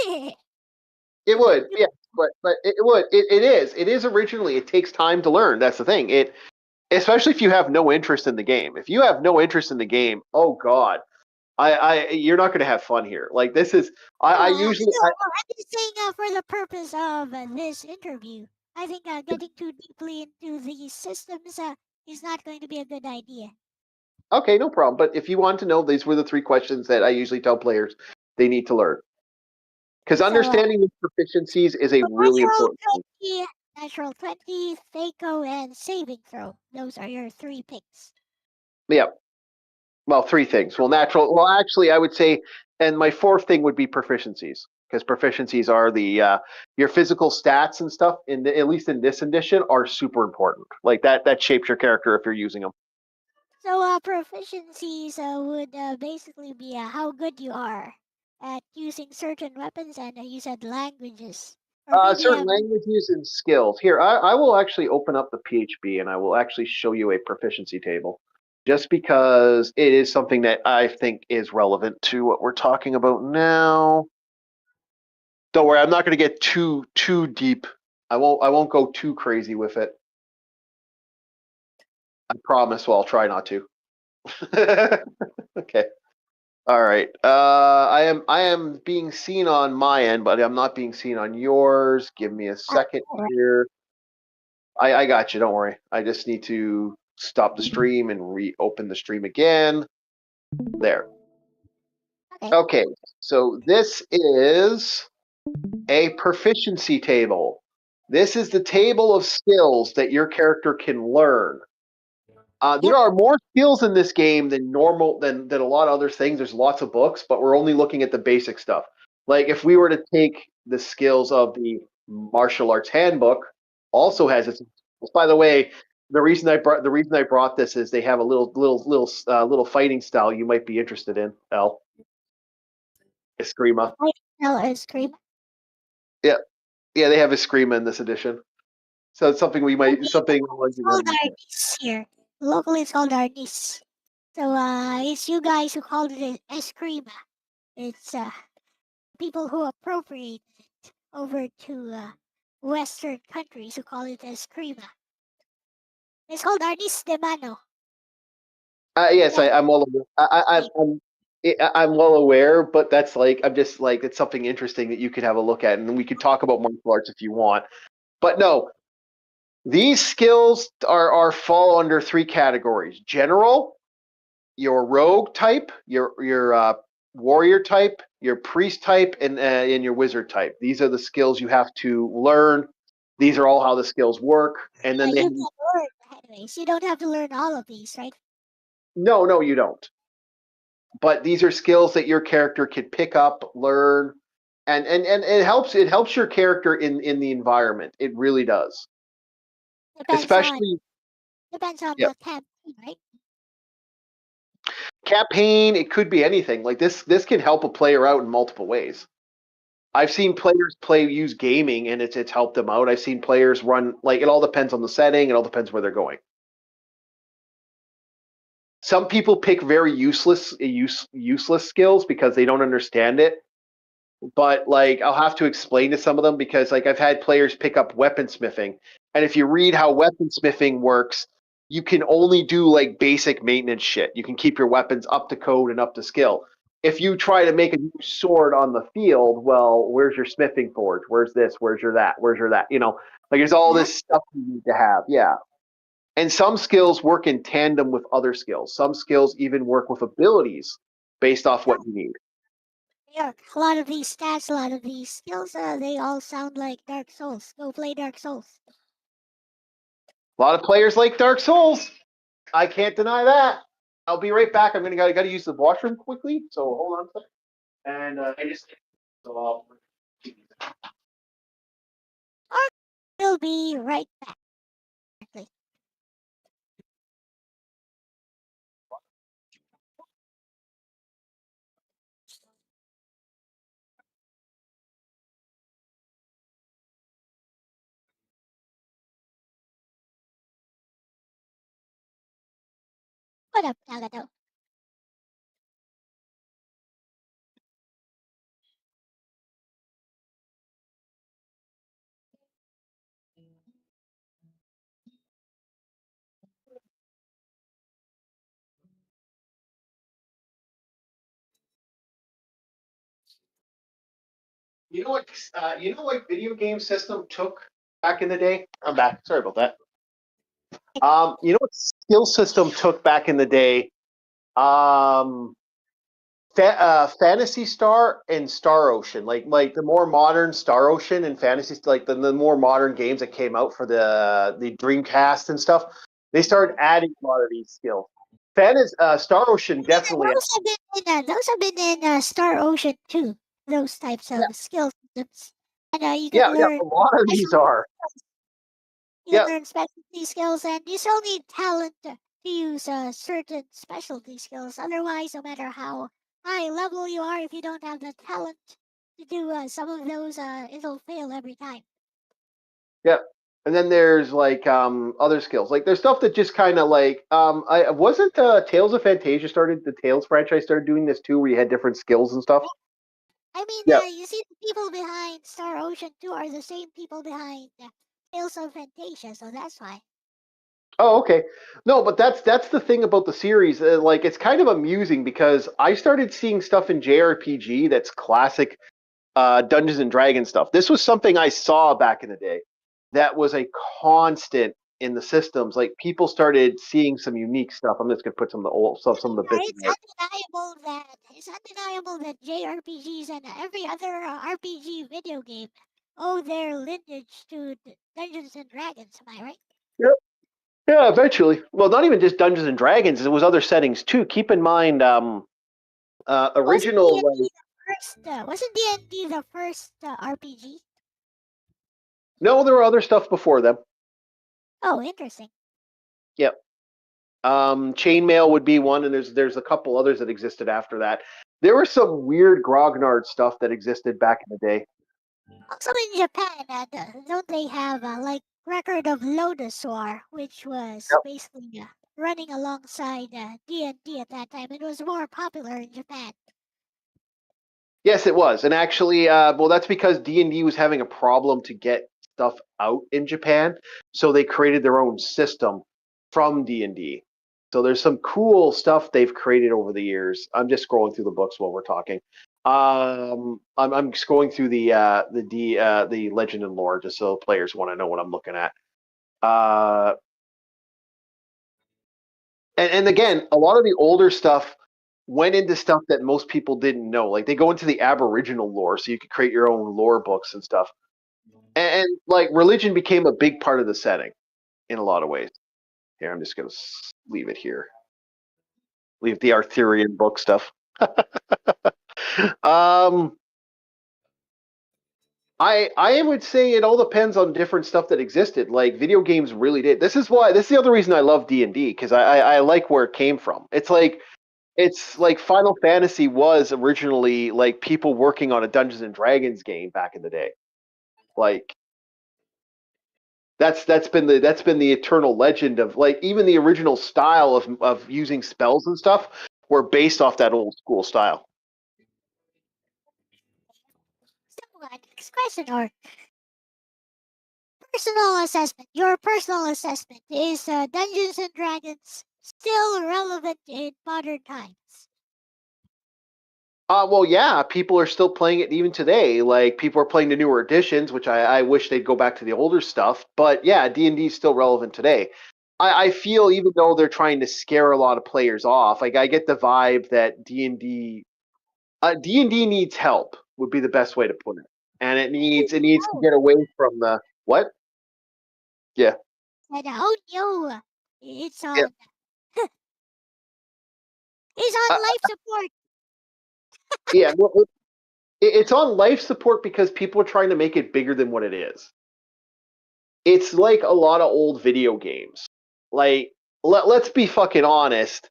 it would, yeah, but it would. It is originally. It takes time to learn. That's the thing. Especially if you have no interest in the game. If you have no interest in the game, oh god, you're not going to have fun here. Like this is, I usually, I'm just saying for the purpose of this interview, I think getting too deeply into the systems is not going to be a good idea. okay, no problem. But if you want to know, these were the 3 questions that I usually tell players they need to learn. Because understanding these proficiencies is a really important thing. Natural 20, Thaco, and saving throw. Those are your 3 picks. Yeah. Well, 3 things. Well, natural. Well, actually, I would say, and my 4th thing would be proficiencies, because proficiencies are the your physical stats and stuff. At least in this edition, are super important. Like that shapes your character if you're using them. So proficiencies would basically be how good you are at using certain weapons, and you said languages. Or maybe Certain languages and skills. Here, I will actually open up the PHB and I will actually show you a proficiency table, just because it is something that I think is relevant to what we're talking about now. Don't worry, I'm not going to get too deep. I won't go too crazy with it. I promise. Well, I'll try not to. Okay. All right. I am being seen on my end, but I'm not being seen on yours. Give me a second here. I got you. Don't worry. I just need to stop the stream and reopen the stream again. There. Okay. So this is a proficiency table. This is the table of skills that your character can learn. There are more skills in this game than a lot of other things. There's lots of books, but we're only looking at the basic stuff. Like if we were to take the skills of the martial arts handbook, also has its. By the way, the reason I brought this is they have a little fighting style you might be interested in. Eskrima. Eskrima. Yeah, they have Eskrima in this edition. So it's something we might It's called Arnis here. Locally, it's called Arnis. So it's you guys who called it Eskrima. It's people who appropriate it over to Western countries who call it Eskrima. It's called Arnis de Mano. Yes, I'm well aware. I'm well aware, but that's I'm just it's something interesting that you could have a look at, and we could talk about martial arts if you want. But no, these skills are fall under 3 categories: general, your rogue type, your warrior type, your priest type, and your wizard type. These are the skills you have to learn. These are all how the skills work, and then you can learn anyways. You don't have to learn all of these, right? No, you don't. But these are skills that your character can pick up, learn, and it helps your character in the environment. It really does. Depends on the campaign, right? Campaign, it could be anything. Like this can help a player out in multiple ways. I've seen players use gaming and it's helped them out. I've seen players run it all depends on the setting, it all depends where they're going. Some people pick very useless skills because they don't understand it. But I'll have to explain to some of them because I've had players pick up weaponsmithing, and if you read how weaponsmithing works, you can only do basic maintenance shit. You can keep your weapons up to code and up to skill. If you try to make a new sword on the field, well, where's your smithing forge? Where's this? Where's your that? Where's your that? There's all this stuff you need to have. Yeah. And some skills work in tandem with other skills. Some skills even work with abilities based off what you need. Yeah, a lot of these stats, a lot of these skills, they all sound like Dark Souls. Go play Dark Souls. A lot of players like Dark Souls. I can't deny that. I'll be right back. I'm gotta use the washroom quickly. So hold on a second. And I just so I'll. We'll be right back. What up, Nagato? You know what? You know what video game system took back in the day? I'm back. Sorry about that. You know what skill system took back in the day? Fantasy Star and Star Ocean, like the more modern Star Ocean and Fantasy, like the more modern games that came out for the Dreamcast and stuff. They started adding a lot of these skills. Fantasy Star Ocean definitely. Those have been in Star Ocean too. Those types Yeah, of skill systems, and you can yeah, yeah. learn A lot of these are. you can Yeah, learn specialty skills, and you still need talent to use certain specialty skills. Otherwise, no matter how high level you are, if you don't have the talent to do some of those, it'll fail every time. yeah. And then there's like other skills. Like there's stuff that just kind of like I wasn't Tales of Fantasia started the Tales franchise started doing this too, where you had different skills and stuff. I mean, Yeah. you see, the people behind Star Ocean 2 are the same people behind Tales of Fantasia, so that's why. Oh, okay. No, but that's the thing about the series. Like, it's kind of amusing because I started seeing stuff in JRPG that's classic Dungeons and Dragons stuff. This was something I saw back in the day that was a constant in the systems. Like, people started seeing some unique stuff. I'm just gonna put some of the old stuff, some of the bits in there. It's undeniable that JRPGs and every other RPG video game owe their lineage to Dungeons and Dragons. Am I right? Yep. Yeah, eventually. Well, not even just Dungeons and Dragons. It was other settings too. Keep in mind, Wasn't original D&D like the first? Wasn't D&D the first RPG? no, there were other stuff before them. Oh, interesting. Yep. Chainmail would be one, and there's a couple others that existed after that. There was some weird grognard stuff that existed back in the day. Also in Japan, don't they have like Record of Lotus War, which was Yep. basically running alongside D&D at that time. It was more popular in Japan. Yes, it was, and actually, well, that's because D&D was having a problem to get stuff out in Japan, so they created their own system from D&D. So there's some cool stuff they've created over the years. I'm just scrolling through the books while we're talking. I'm scrolling through the Legend and Lore just so players want to know what I'm looking at. Uh, and again, a lot of the older stuff went into stuff that most people didn't know. Like they go into the Aboriginal lore, so you could create your own lore books and stuff. And like religion became a big part of the setting in a lot of ways. Here, I'm just gonna leave it here. Leave the Arthurian book stuff. um, I would say it all depends on different stuff that existed. Like video games really did. This is the other reason I love D&D because I like where it came from. It's like Final Fantasy was originally like people working on a Dungeons and Dragons game back in the day. Like that's been the eternal legend of like even the original style of using spells and stuff were based off that old school style. So, next question or personal assessment. Your personal assessment is Dungeons and Dragons still relevant in modern times? Well, yeah, people are still playing it even today. Like people are playing the newer editions, which I wish they'd go back to the older stuff. But yeah, D&D is still relevant today. I feel even though they're trying to scare a lot of players off, like I get the vibe that D&D needs help would be the best way to put it, and it needs to get away from the what? Yeah. And oh no, it's Yeah. on. It's on Uh, life support. yeah, well, it's on life support because people are trying to make it bigger than what it is. It's like a lot of old video games. Like, let's be fucking honest.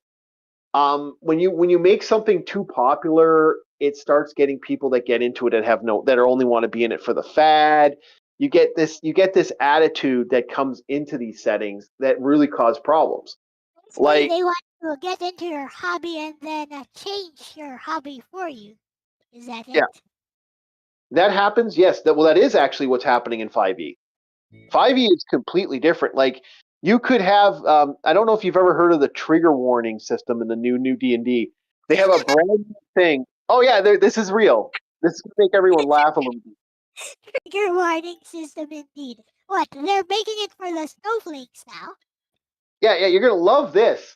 When you make something too popular, it starts getting people that get into it and that are only want to be in it for the fad. You get this attitude that comes into these settings that really cause problems. Basically, Like, they want to get into your hobby and then change your hobby for you. Is that yeah, it? that happens. Yes, that is actually what's happening in 5e. 5e is completely different. Like, you could have I don't know if you've ever heard of the trigger warning system in the new D&D. They have a brand new thing. Oh yeah, this is real. This is gonna make everyone laugh a little bit. Trigger warning system indeed. What? They're making it for the snowflakes now. Yeah, you're gonna love this.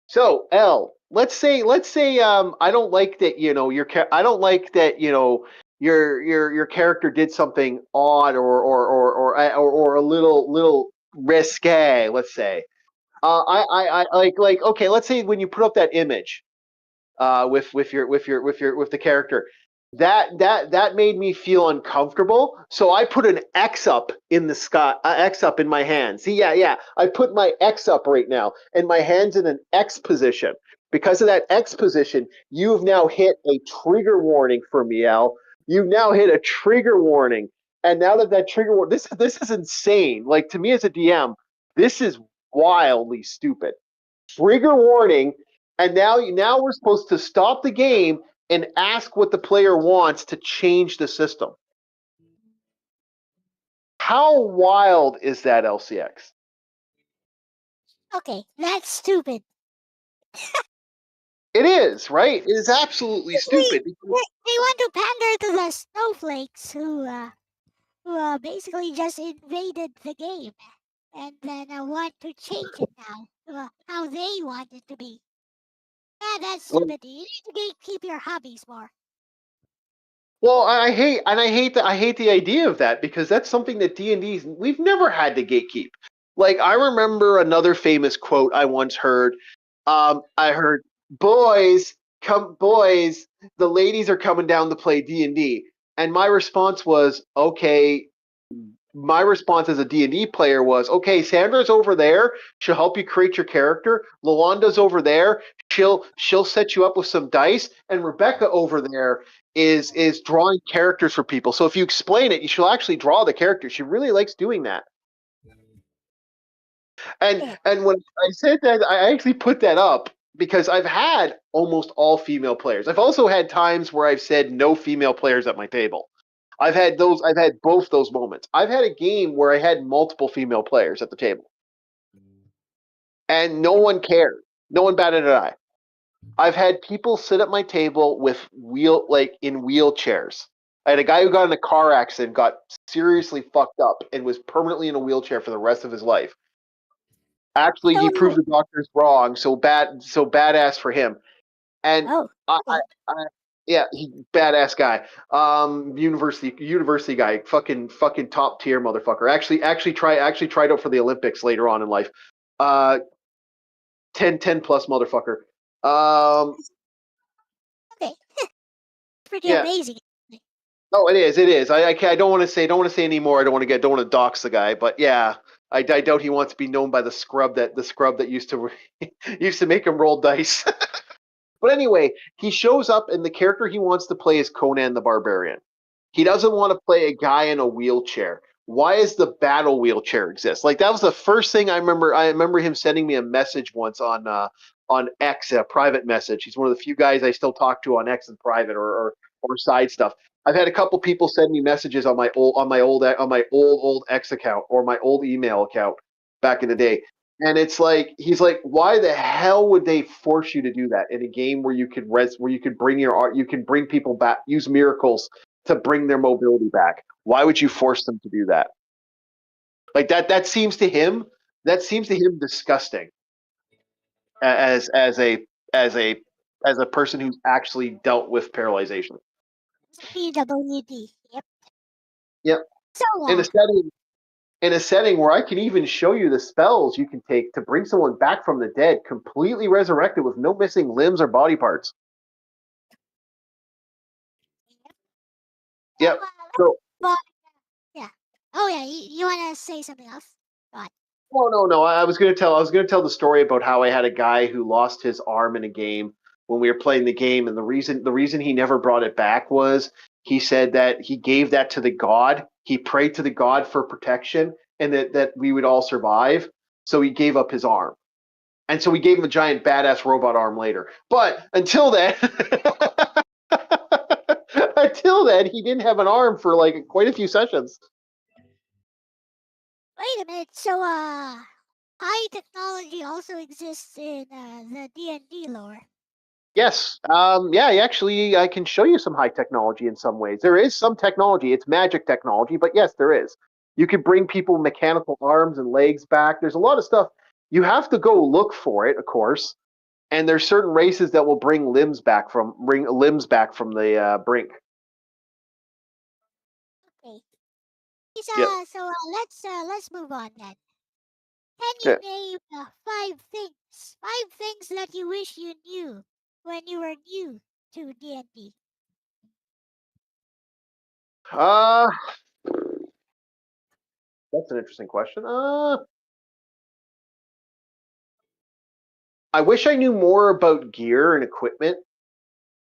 So, L, let's say I don't like that, I don't like that, your character did something odd or a little risque, let's say. I like okay, let's say when you put up that image with the character. That made me feel uncomfortable. So I put an X up in the sky, X up in my hand. See, yeah. I put my X up right now, and my hand's in an X position. Because of that X position, you've now hit a trigger warning for me, Al. You've now hit a trigger warning, and now that trigger warning, this is insane. Like, to me as a DM, this is wildly stupid. Trigger warning, and now we're supposed to stop the game and ask what the player wants to change the system. How wild is that, LCX? Okay, that's stupid. It is, right? It is absolutely Basically, stupid. they want to pander to the snowflakes who basically just invaded the game and then want to change it now to how they want it to be. Yeah, that's stupid. You need to keep your hobbies more. Well, I hate the idea of that because that's something that D&D we've never had to gatekeep. Like, I remember another famous quote I once heard. I heard, boys, the ladies are coming down to play D&D." And my response was, okay. My response as a D&D player was, okay, Sandra's over there. She'll help you create your character. Lawanda's over there. She'll set you up with some dice. And Rebecca over there is drawing characters for people. So if you explain it, she'll actually draw the character. She really likes doing that. And when I said that, I actually put that up because I've had almost all female players. I've also had times where I've said no female players at my table. I've had both those moments. I've had a game where I had multiple female players at the table. And no one cared. No one batted an eye. I've had people sit at my table in wheelchairs. I had a guy who got in a car accident, got seriously fucked up, and was permanently in a wheelchair for the rest of his life. Actually, he proved So, the doctors wrong. So badass for him. And oh, I, I, okay. I yeah, he badass guy. University guy, fucking top tier motherfucker. Actually tried out for the Olympics later on in life. Uh, 10 plus motherfucker. Um, Okay, pretty yeah. amazing. No, it is. It is. I don't want to say anymore. Don't want to dox the guy. But yeah, I doubt he wants to be known by the scrub that used to used to make him roll dice. But anyway, he shows up, and the character he wants to play is Conan the Barbarian. He doesn't want to play a guy in a wheelchair. Why does the battle wheelchair exist? Like, that was the first thing I remember. I remember him sending me a message once on X, a private message. He's one of the few guys I still talk to on X in private or side stuff. I've had a couple people send me messages on my old X account or my old email account back in the day. And it's like, he's like, why the hell would they force you to do that in a game where where you could bring your art, you can bring people back, use miracles to bring their mobility back? Why would you force them to do that? Like, that seems to him disgusting as a as a person who's actually dealt with paralyzation. PWD. Yep. Yep. So, In a setting. in a setting where I can even show you the spells you can take to bring someone back from the dead, completely resurrected with no missing limbs or body parts. So, Yep. So but yeah. Oh yeah, you want to say something else? Go on. no. I was going to tell the story about how I had a guy who lost his arm in a game when we were playing the game, and the reason he never brought it back was he said that he gave that to the god. He prayed to the god for protection and that we would all survive. So he gave up his arm. And so we gave him a giant badass robot arm later. But until then, until then, he didn't have an arm for like quite a few sessions. Wait a minute. So high technology also exists in the D&D lore. Yes. Yeah, actually, I can show you some high technology in some ways. There is some technology. It's magic technology, but yes, there is. You could bring people mechanical arms and legs back. There's a lot of stuff. You have to go look for it, of course. And there's certain races that will bring limbs back from the brink. Okay. Yep. So let's move on then. Can you Okay. name five things that you wish you knew when you were new to D&D? Uh, that's an interesting question. I wish I knew more about gear and equipment.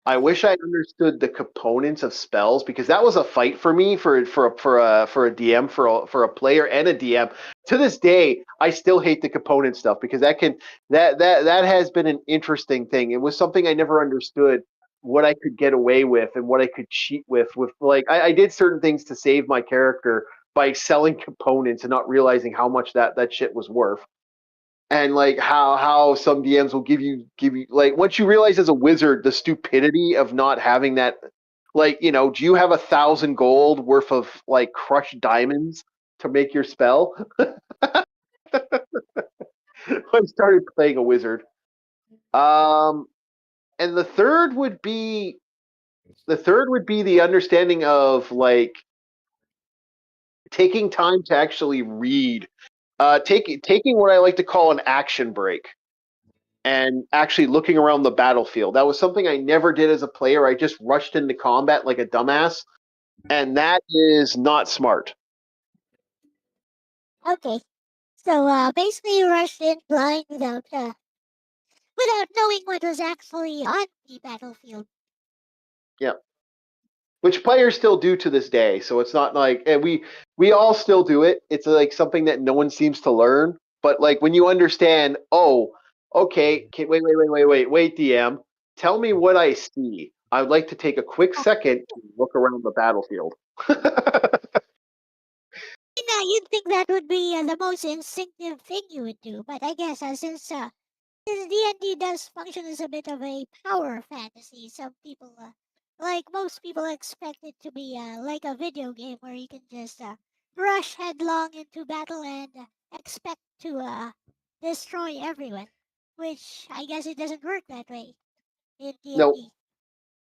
I wish I understood the components of spells because that was a fight for me for a DM for a player and a DM. To this day, I still hate the component stuff because that has been an interesting thing. It was something I never understood what I could get away with and what I could cheat with like I did certain things to save my character by selling components and not realizing how much that shit was worth. And like how some DMs will give you like once you realize as a wizard the stupidity of not having that, like, do you have 1,000 gold worth of like crushed diamonds to make your spell? I started playing a wizard. Um, and the third would be the understanding of like taking time to actually read, taking what I like to call an action break and actually looking around the battlefield. That was something I never did as a player. I just rushed into combat like a dumbass, and that is not smart. Okay. So basically you rushed in blind without knowing what was actually on the battlefield. Yeah, which players still do to this day. So it's not like, and we all still do it. It's like something that no one seems to learn. But like when you understand, oh, okay, wait, DM, tell me what I see. I'd like to take a quick second to look around the battlefield. You'd think that would be the most instinctive thing you would do, but I guess since D&D does function as a bit of a power fantasy, some people, like most people, expect it to be like a video game where you can just rush headlong into battle and expect to destroy everyone. Which I guess it doesn't work that way in No, D&D.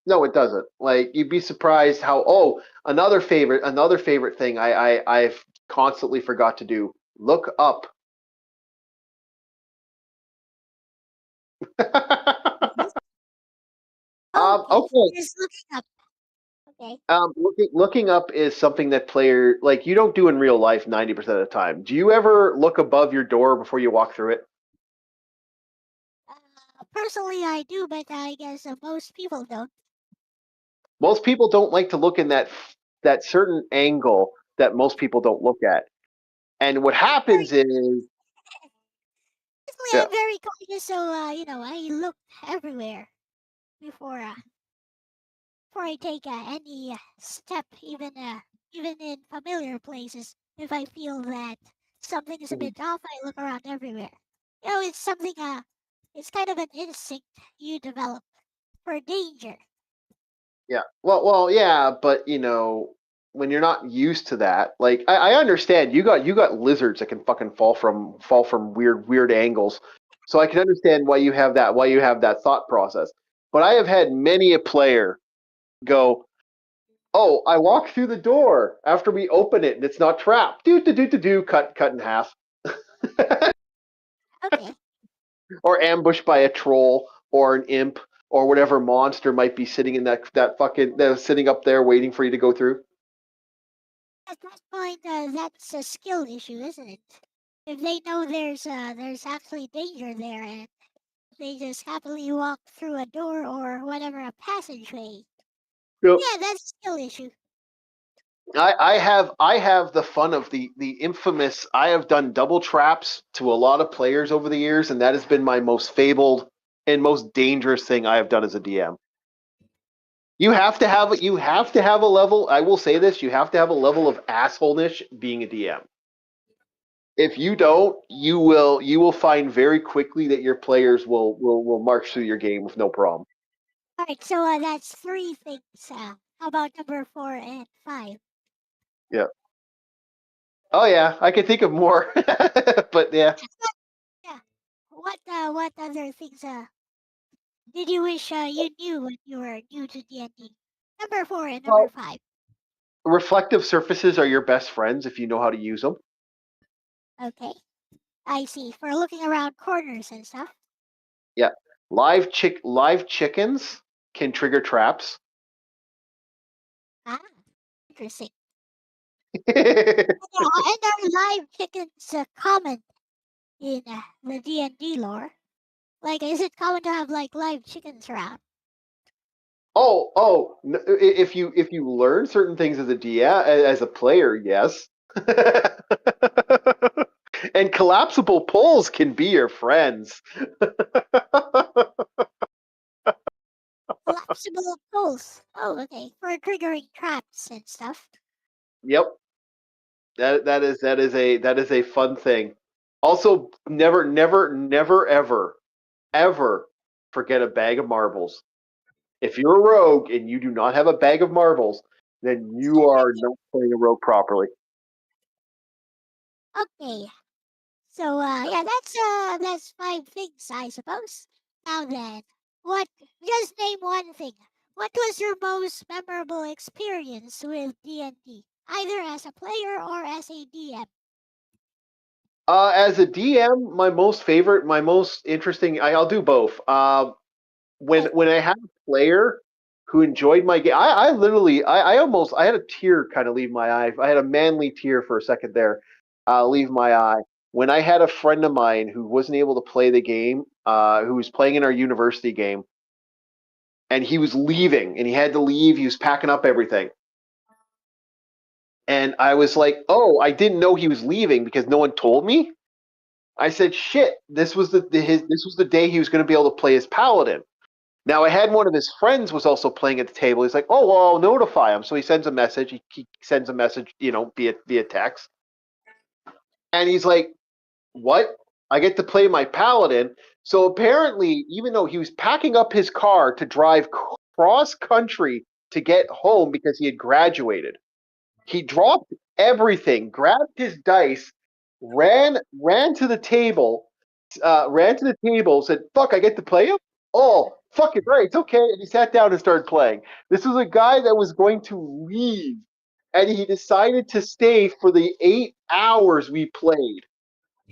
no, it doesn't. Like you'd be surprised how. Oh, another favorite thing I've constantly forgot to do. Look up. Okay, Okay. just looking up. Okay. Looking up is something that player like you don't do in real life 90% of the time. Do you ever look above your door before you walk through it? Personally, I do, but I guess most people don't. Most people don't like to look in that certain angle that most people don't look at. And what happens is, Personally, yeah, I'm very cautious, so I look everywhere before before I take any step, even in familiar places. If I feel that something is a bit off, I look around everywhere. It's something. It's kind of an instinct you develop for danger. yeah. Yeah, but when you're not used to that, like I understand you got lizards that can fucking fall from weird angles. So I can understand why you have that thought process. But I have had many a player go, Oh, I walk through the door after we open it and it's not trapped. Cut in half. Okay. Or ambushed by a troll or an imp or whatever monster might be sitting in that fucking sitting up there waiting for you to go through. At that point, that's a skill issue, isn't it? If they know there's actually danger there, and they just happily walk through a door or whatever a passageway, So yeah, that's a skill issue. I have the fun of the infamous. I have done double traps to a lot of players over the years, and that has been my most fabled and most dangerous thing I have done as a DM. You have to have a level. I will say this: you have to have a level of assholeness being a DM. If you don't, you will find very quickly that your players will march through your game with no problem. All right, so that's three things. How about number 4 and 5? Yeah. Oh yeah, I can think of more, but yeah. Yeah. What other things did you wish you knew when you were new to D&D? Number 4 and number Well, 5. reflective surfaces are your best friends if you know how to use them. Okay, I see. For looking around corners and stuff. Yeah. Live chickens can trigger traps. Ah, interesting. Yeah. And are live chickens common in the D&D lore? Like, is it common to have like live chickens around? If you learn certain things as a DM, as a player, yes. And collapsible poles can be your friends. Collapsible poles. Oh, okay. For triggering traps and stuff. Yep. That is a fun thing. Also, never ever forget a bag of marbles. If you're a rogue and you do not have a bag of marbles, then you are not playing a rogue properly. Okay. So yeah, that's 5 things, I suppose. Now then, what? Just name one thing. What was your most memorable experience with D&D, either as a player or as a DM? As a DM, my most interesting. I'll do both. When Okay. when I had a player who enjoyed my game, I literally, I had a tear kind of leave my eye. I had a manly tear for a second there, leave my eye when I had a friend of mine who wasn't able to play the game, who was playing in our university game, and he was leaving, and he had to leave. He was packing up everything, and I was like, "Oh, I didn't know he was leaving because no one told me." I said, "Shit, this was the day he was going to be able to play as paladin." Now I had one of his friends was also playing at the table. He's like, "Oh, well, I'll notify him." So he sends a message. He sends a message, via text, and he's like, "What? I get to play my paladin." So apparently, even though he was packing up his car to drive cross country to get home because he had graduated, he dropped everything, grabbed his dice, ran to the table, said, "Fuck, I get to play him? Oh, fuck it, right, it's okay." And he sat down and started playing. This was a guy that was going to leave, and he decided to stay for the 8 hours we played,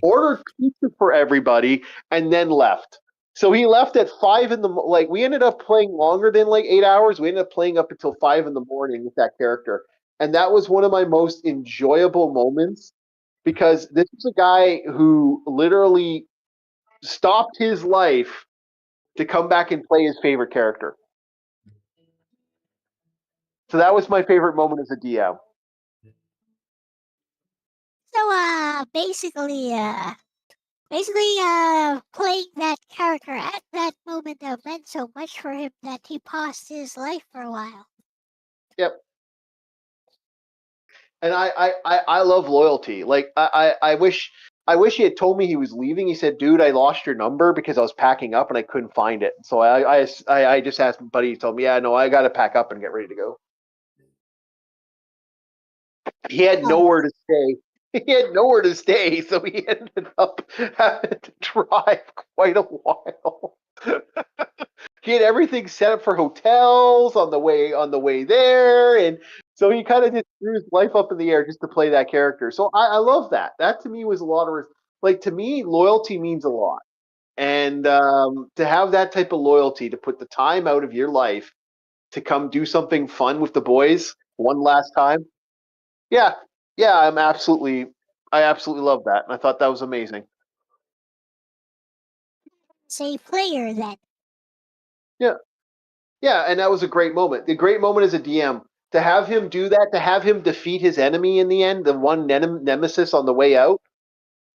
ordered pizza for everybody, and then left. So he left at 5 in the like. We ended up playing longer than like 8 hours. We ended up playing up until 5 in the morning with that character, and that was one of my most enjoyable moments because this is a guy who literally stopped his life to come back and play his favorite character. So that was my favorite moment as a DM. So basically playing that character at that moment meant so much for him that he paused his life for a while. Yep. And I love loyalty. Like I wish he had told me he was leaving. He said, "Dude, I lost your number because I was packing up and I couldn't find it." So I just asked my buddy. He told me, "Yeah, no, I got to pack up and get ready to go." He had Oh, nowhere to stay. He had nowhere to stay, so he ended up having to drive quite a while. he had everything set up for hotels on the way there, and so he kind of just threw his life up in the air just to play that character. So I love that. That to me was a lot of like to me loyalty means a lot, and to have that type of loyalty, to put the time out of your life to come do something fun with the boys one last time. Yeah, yeah, I absolutely love that, and I thought that was amazing. Say player then. Yeah, yeah, and that was a great moment. The great moment as a DM to have him do that, to have him defeat his enemy in the end, the one nemesis on the way out.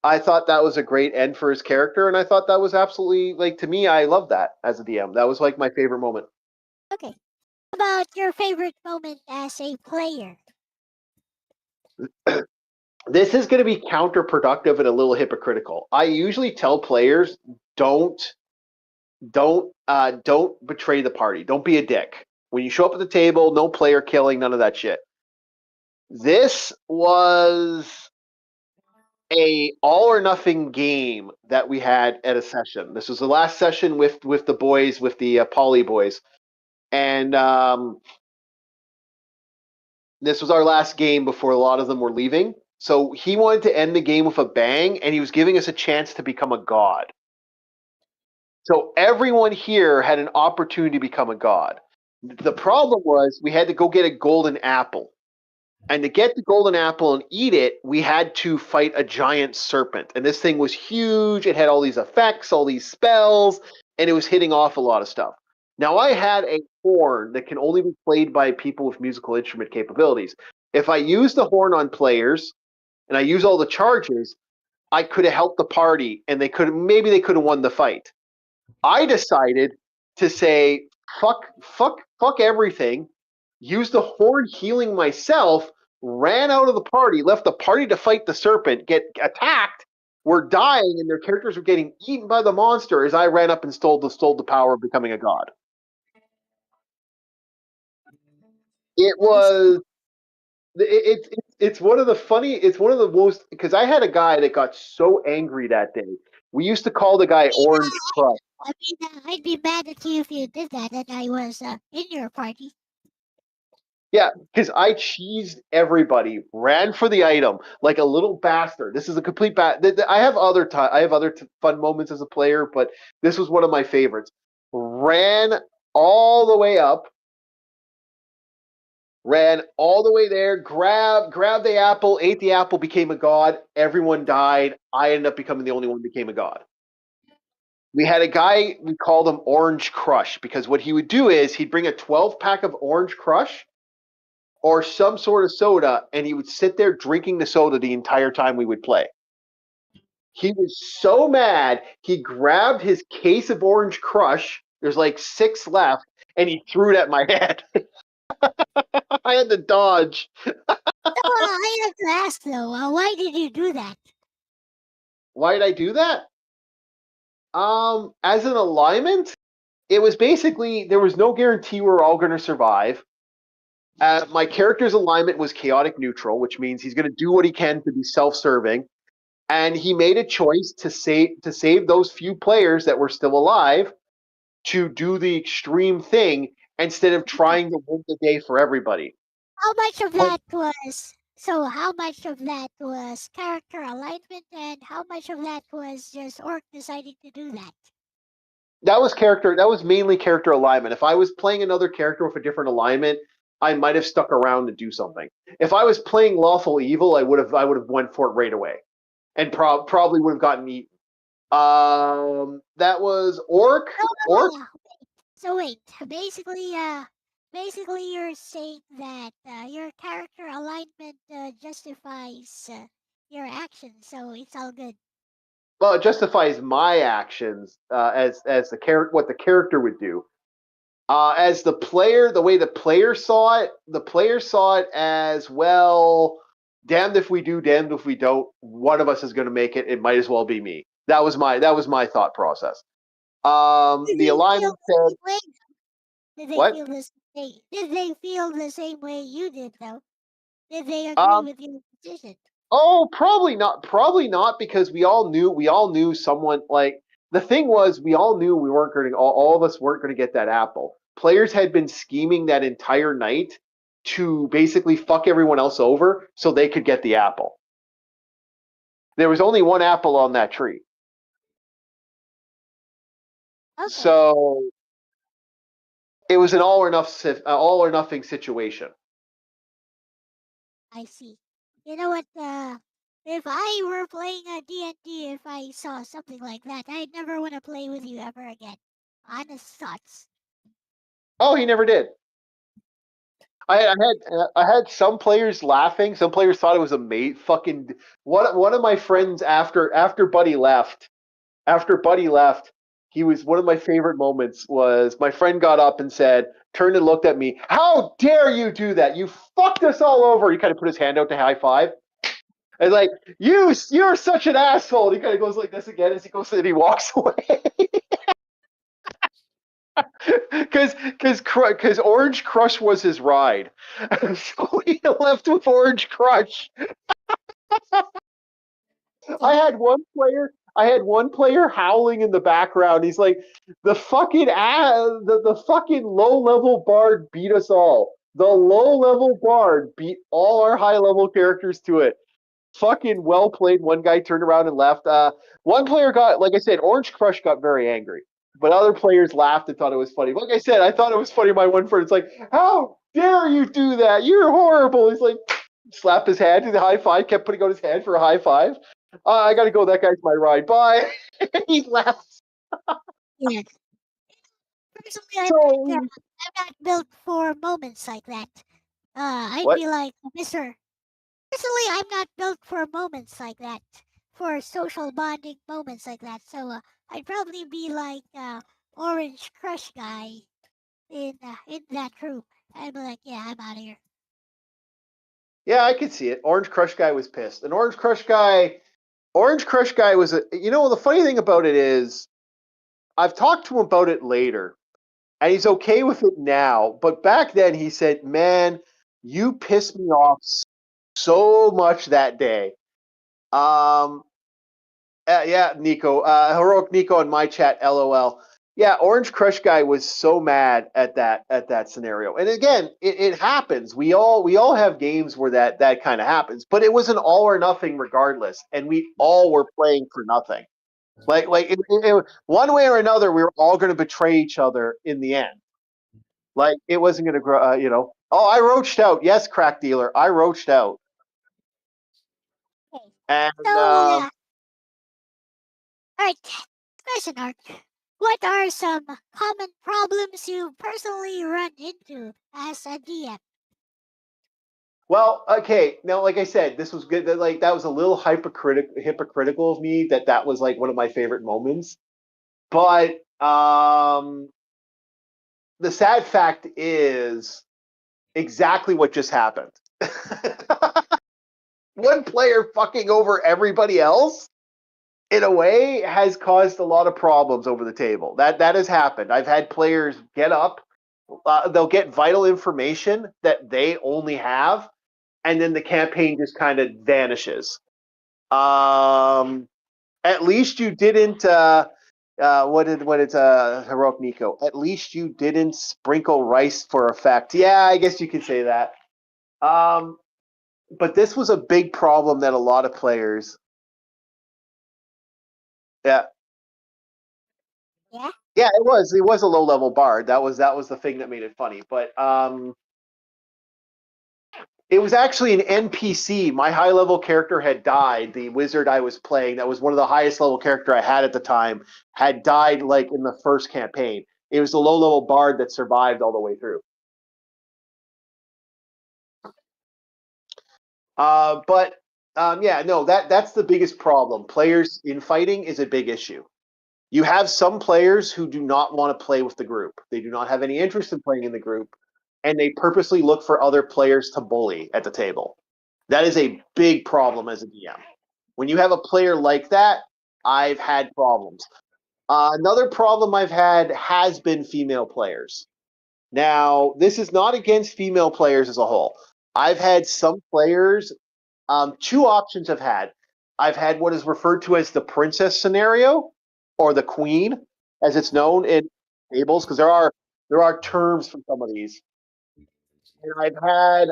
I thought that was a great end for his character, and I thought that was absolutely like to me. I love that as a DM. That was like my favorite moment. Okay. How about your favorite moment as a player? This is going to be counterproductive and a little hypocritical. I usually tell players don't don't betray the party. Don't be a dick. When you show up at the table, no player killing, none of that shit. This was a all or nothing game that we had at a session. This was the last session with the boys, with the poly boys, and this was our last game before a lot of them were leaving. So he wanted to end the game with a bang, and he was giving us a chance to become a god. So everyone here had an opportunity to become a god. The problem was we had to go get a golden apple. And to get the golden apple and eat it, we had to fight a giant serpent. And this thing was huge. It had all these effects, all these spells, and it was hitting off a lot of stuff. Now, I had a horn that can only be played by people with musical instrument capabilities. If I use the horn on players and I use all the charges, I could have helped the party and maybe they could have won the fight. I decided to say, fuck everything, use the horn healing myself, ran out of the party, left the party to fight the serpent, get attacked, were dying, and their characters were getting eaten by the monster as I ran up and stole the power of becoming a god. It was it's one of the funny it's one of the most because I had a guy that got so angry that day. We used to call the guy Orange Crush. I mean, I'd be mad at you if you did that and I was in your party. Yeah, because I cheesed everybody, ran for the item like a little bastard. This is a complete I have other fun moments as a player, but this was one of my favorites. Ran all the way up, ran all the way there, grabbed the apple, ate the apple, became a god. Everyone died. I ended up becoming the only one who became a god. We had a guy, we called him Orange Crush, because what he would do is he'd bring a 12 pack of Orange Crush or some sort of soda, and he would sit there drinking the soda the entire time we would play. He was so mad, he grabbed his case of Orange Crush, there's like 6 left, and he threw it at my head. I had to dodge. I have to ask though, why did you do that? Why did I do that? As an alignment, it was basically there was no guarantee we're all going to survive. My character's alignment was chaotic neutral, which means he's going to do what he can to be self-serving, and he made a choice to save those few players that were still alive to do the extreme thing instead of trying to win the day for everybody. How much of that was character alignment and how much of that was just Orc deciding to do that? That was mainly character alignment. If I was playing another character with a different alignment, I might have stuck around to do something. If I was playing lawful evil, I would have went for it right away, and probably would have gotten eaten. That was Orc. Orc. So wait, basically you're saying that your character alignment justifies your actions, so it's all good. Well, it justifies my actions as the character, what the character would do. As the player, the way the player saw it as well. Damned if we do, damned if we don't. One of us is going to make it. It might as well be me. That was my thought process. The alignment said, Did they what? feel the same? Did they feel the same way you did, though? Did they agree with your decision? Oh, probably not. Probably not because we all knew someone like the thing was, we all knew we weren't going to. All of us weren't going to get that apple. Players had been scheming that entire night to basically fuck everyone else over so they could get the apple. There was only one apple on that tree. Okay. So it was an all or nothing situation. I see. You know what? If I were playing a D&D, if I saw something like that, I'd never want to play with you ever again. Honest thoughts. Oh, he never did. I had some players laughing. Some players thought it was amazing. Fucking one of my friends after Buddy left. After Buddy left, he was one of my favorite moments. Was my friend got up and said, turned and looked at me. How dare you do that? You fucked us all over. He kind of put his hand out to high five. And like you're such an asshole. And he kind of goes like this again as he goes and he walks away. Because Orange Crush was his ride, so he left with Orange Crush. I had one player howling in the background. He's like, the fucking low level bard beat us all. The low level bard beat all our high level characters to it. Fucking well played. One guy turned around and left. One player got, like I said, Orange Crush got very angry, but other players laughed and thought it was funny. Like I said, I thought it was funny. My one friend, it's like, how dare you do that? You're horrible. He's like, slapped his hand, did the high five, kept putting out his hand for a high five. I gotta go. That guy's my ride. Bye. He left. Yeah. Personally, So I'm not built for moments like that. I'd what? be like, Mister. Personally, I'm not built for moments like that. For social bonding moments like that. So I'd probably be like Orange Crush guy in that group. I'd be like, yeah, I'm out of here. Yeah, I could see it. Orange Crush guy was pissed. And Orange Crush guy was a. You know, the funny thing about it is, I've talked to him about it later, and he's okay with it now. But back then, he said, "Man, you pissed me off so much that day." Um, yeah, Nico, heroic Nico in my chat, LOL. Yeah, Orange Crush guy was so mad at that scenario. And again, it happens. We all have games where that kind of happens. But it was an all or nothing regardless, and we all were playing for nothing. One way or another, we were all going to betray each other in the end. Like it wasn't going to grow. Oh, I roached out. Yes, crack dealer, I roached out. Okay. And So, all right, question Art. What are some common problems you personally run into as a DM? well, okay. Now, like I said, this was good. Like that was a little hypocritical of me. That was like one of my favorite moments. But the sad fact is exactly what just happened. One player fucking over everybody else, in a way, has caused a lot of problems over the table. That has happened. I've had players get up. They'll get vital information that they only have, and then the campaign just kind of vanishes. At least you didn't. What is heroic Nico? At least you didn't sprinkle rice for effect. Yeah, I guess you could say that. Um, but this was a big problem that a lot of players. Yeah, Yeah? yeah, it was. It was a low level bard. That was the thing that made it funny. But it was actually an NPC. My high level character had died. The wizard I was playing, that was one of the highest level character I had at the time, had died like in the first campaign. It was the low level bard that survived all the way through. But yeah, no, that's the biggest problem. Players in fighting is a big issue. You have some players who do not want to play with the group. They do not have any interest in playing in the group, and they purposely look for other players to bully at the table. That is a big problem as a DM. When you have a player like that, I've had problems. Another problem I've had has been female players. Now, this is not against female players as a whole. I've had some players, two options I've had. I've had what is referred to as the princess scenario, or the queen, as it's known in tables, because there are terms for some of these. And I've had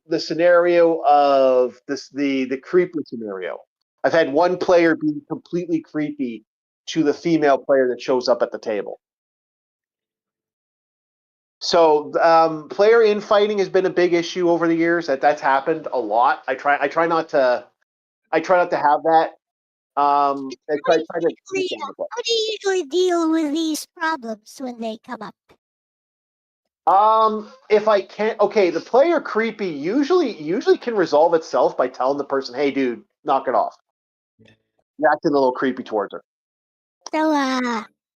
the scenario of the creeper scenario. I've had one player be completely creepy to the female player that shows up at the table. So player infighting has been a big issue over the years. That's happened a lot. I try not to have that. How do you usually deal with these problems when they come up? If I can't, okay, the player creepy usually can resolve itself by telling the person, "Hey, dude, knock it off." You're acting a little creepy towards her.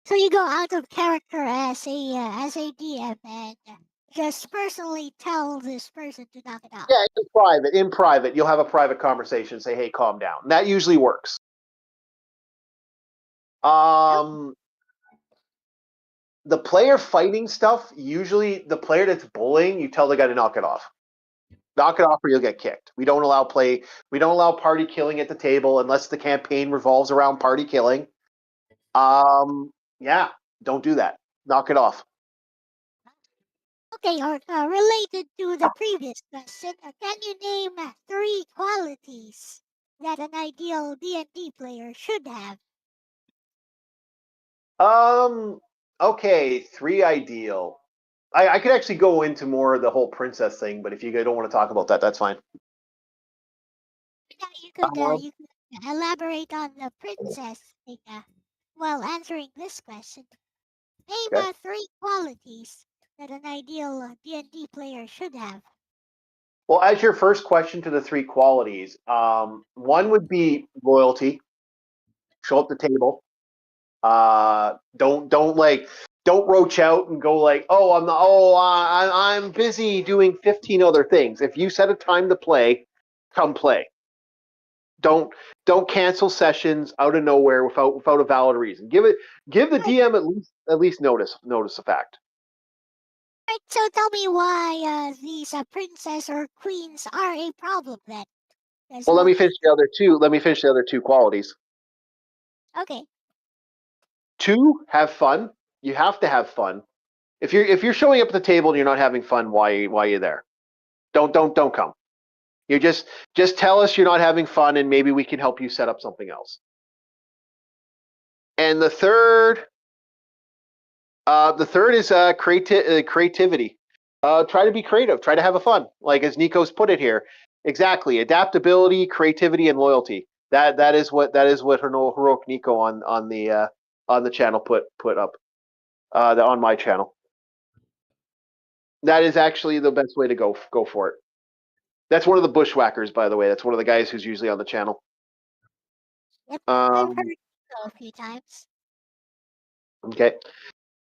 So you go out of character as a DM and just personally tell this person to knock it off. Yeah, in private, you'll have a private conversation. Say, "Hey, calm down." And that usually works. The player fighting stuff, usually the player that's bullying, you tell the guy to knock it off. Knock it off or you'll get kicked. We don't allow party killing at the table unless the campaign revolves around party killing. Yeah, don't do that. Knock it off. Okay, or related to the previous question, can you name 3 qualities that an ideal D&D player should have? Okay, 3 ideal. I could actually go into more of the whole princess thing, but if you guys don't want to talk about that, that's fine. Yeah, you could elaborate on the princess thing while answering this question. Name 3 qualities that an ideal D&D player should have. Well, as your first question to the 3 qualities, one would be loyalty. Show up the table. Don't roach out and go like, I'm busy doing 15 other things. If you set a time to play, come play. Don't cancel sessions out of nowhere without a valid reason. Give the DM at least notice the fact. Right, so tell me why these princess or queens are a problem then. Well, let me finish the other 2 qualities. Okay. 2, have fun. You have to have fun. If you're showing up at the table and you're not having fun, why are you there? Don't come. You just tell us you're not having fun, and maybe we can help you set up something else. And the third is creativity. Try to be creative. Try to have a fun. Like as Nico's put it here, exactly. Adaptability, creativity, and loyalty. That is what Heroic Nico on the channel put up on my channel. That is actually the best way to go for it. That's one of the bushwhackers, by the way. That's one of the guys who's usually on the channel. Yep, I've heard it a few times. Okay.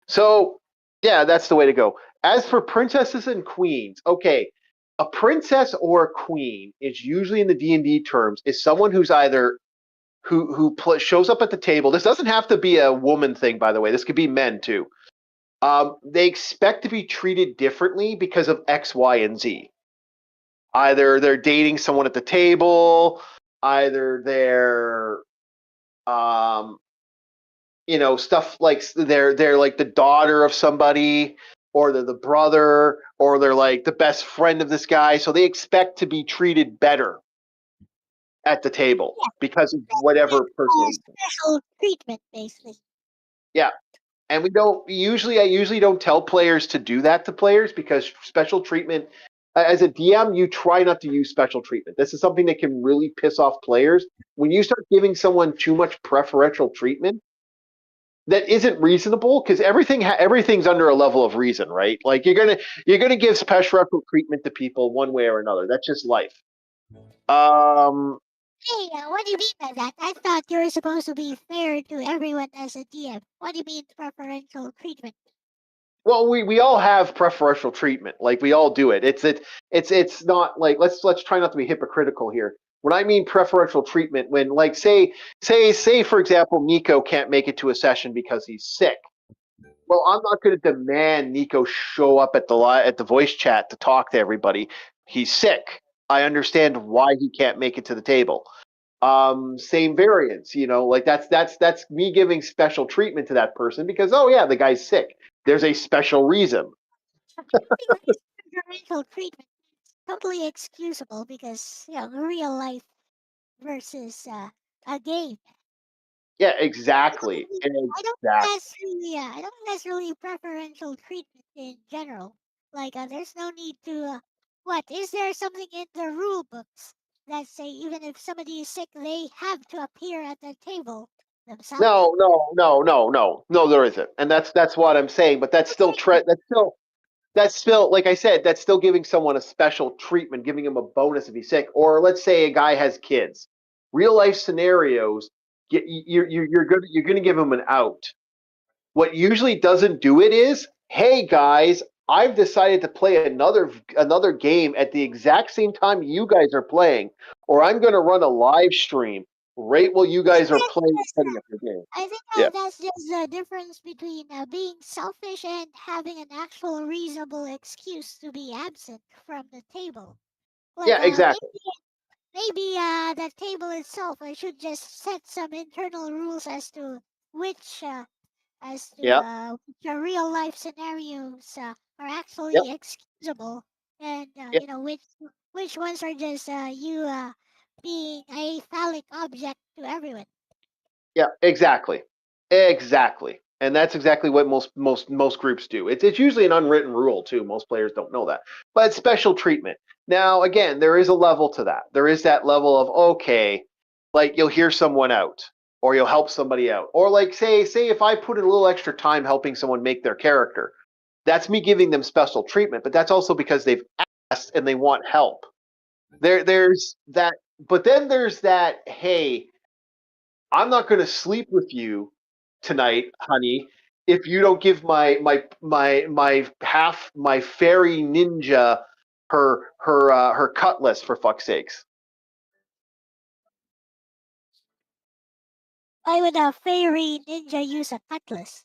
So, yeah, that's the way to go. As for princesses and queens, okay, a princess or a queen is usually in the D&D terms is someone who's either who shows up at the table. This doesn't have to be a woman thing, by the way. This could be men too. They expect to be treated differently because of X, Y, and Z. Either they're dating someone at the table, either they're stuff like they're like the daughter of somebody, or they're the brother, or they're like the best friend of this guy. So they expect to be treated better at the table because of whatever person. Special treatment, basically. Yeah. And I usually don't tell players to do that to players because special treatment, as a DM, you try not to use special treatment. This is something that can really piss off players. When you start giving someone too much preferential treatment, that isn't reasonable because everything's under a level of reason, right? Like you're gonna give special treatment to people one way or another. That's just life. Hey, what do you mean by that? I thought you were supposed to be fair to everyone as a DM. What do you mean preferential treatment? Well, we all have preferential treatment. Like we all do it. It's not like let's try not to be hypocritical here. When I mean preferential treatment, when like say for example, Nico can't make it to a session because he's sick. Well, I'm not going to demand Nico show up at the voice chat to talk to everybody. He's sick. I understand why he can't make it to the table. same variance. Like that's me giving special treatment to that person because oh yeah, the guy's sick. There's a special reason. Preferential treatment is totally excusable because real life versus a game. Yeah, I don't exactly. really, Exactly. I don't necessarily preferential treatment in general. Like, there's no need to. What is there something in the rule books that say even if somebody is sick, they have to appear at the table themselves? No, there isn't, and that's what I'm saying. But that's still that's still like I said, that's still giving someone a special treatment, giving him a bonus if he's sick. Or let's say a guy has kids. Real life scenarios, you're going to give him an out. What usually doesn't do it is, hey guys, I've decided to play another game at the exact same time you guys are playing, or I'm going to run a live stream right while you I think guys are that's playing just setting up your game. I think Yeah, that's just the difference between being selfish and having an actual reasonable excuse to be absent from the table. Like yeah, exactly. maybe the table itself, I should just set some internal rules which uh, as to Yeah, which real life scenarios are yep, actually excusable, and yep. which ones are just you being a phallic object to everyone. Yeah, exactly. Exactly. And that's exactly what most groups do. It's usually an unwritten rule too. Most players don't know that. But it's special treatment. Now, again, there is a level to that. There is that level of okay, like you'll hear someone out or you'll help somebody out. Or like say if I put in a little extra time helping someone make their character, that's me giving them special treatment, but that's also because they've asked and they want help. There's that, but then there's that hey, I'm not going to sleep with you tonight, honey, if you don't give my fairy ninja her cutlass for fuck's sakes. Why would a fairy ninja use a cutlass?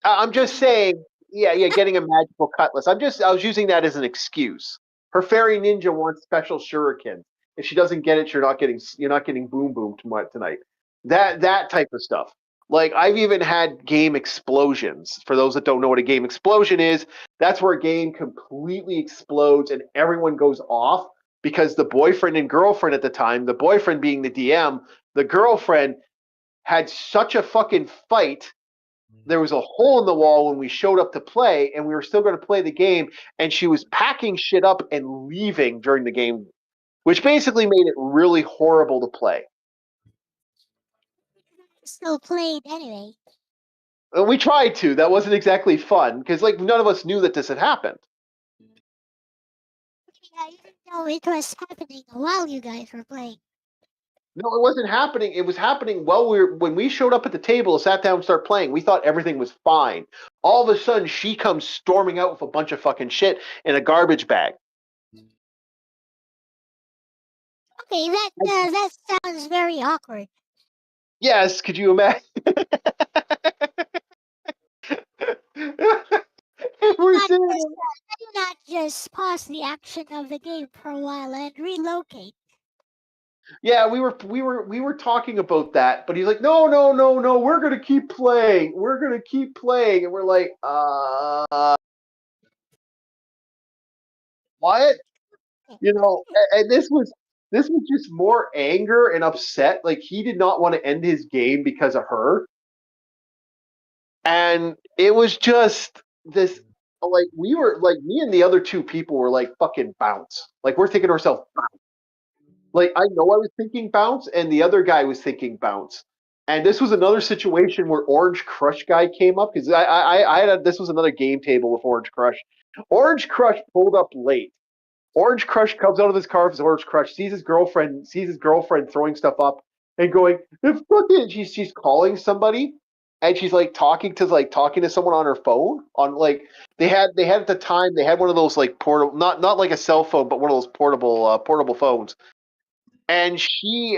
I'm just saying, yeah, getting a magical cutlass. I was using that as an excuse. Her fairy ninja wants special shuriken. If she doesn't get it, you're not getting boom boom tonight. That type of stuff. Like I've even had game explosions. For those that don't know what a game explosion is, that's where a game completely explodes and everyone goes off because the boyfriend and girlfriend at the time, the boyfriend being the DM, the girlfriend had such a fucking fight. There was a hole in the wall when we showed up to play, and we were still going to play the game. And she was packing shit up and leaving during the game, which basically made it really horrible to play. Still played anyway. And we tried to. That wasn't exactly fun because like none of us knew that this had happened. Yeah, even though it was happening while you guys were playing. No, it wasn't happening. It was happening when we showed up at the table, sat down, and started playing. We thought everything was fine. All of a sudden, she comes storming out with a bunch of fucking shit in a garbage bag. Okay, that sounds very awkward. Yes, could you imagine? Can It you was not in. just can you not just pause the action of the game for a while and relocate? Yeah, we were talking about that, but he's like, no, we're gonna keep playing, and we're like, what? And this was just more anger and upset. Like he did not want to end his game because of her, and it was just this. Like we were like me and the other two people were like fucking bounce. Like we're thinking to ourselves, like I know I was thinking bounce, and the other guy was thinking bounce. And this was another situation where Orange Crush guy came up because I had this was another game table with Orange Crush. Orange Crush pulled up late. Orange Crush comes out of his car with Orange Crush, sees his girlfriend throwing stuff up and going, "It's fucking." She's calling somebody, and she's like talking to someone on her phone. On like they had at the time they had one of those like portable, not like a cell phone, but one of those portable phones, and she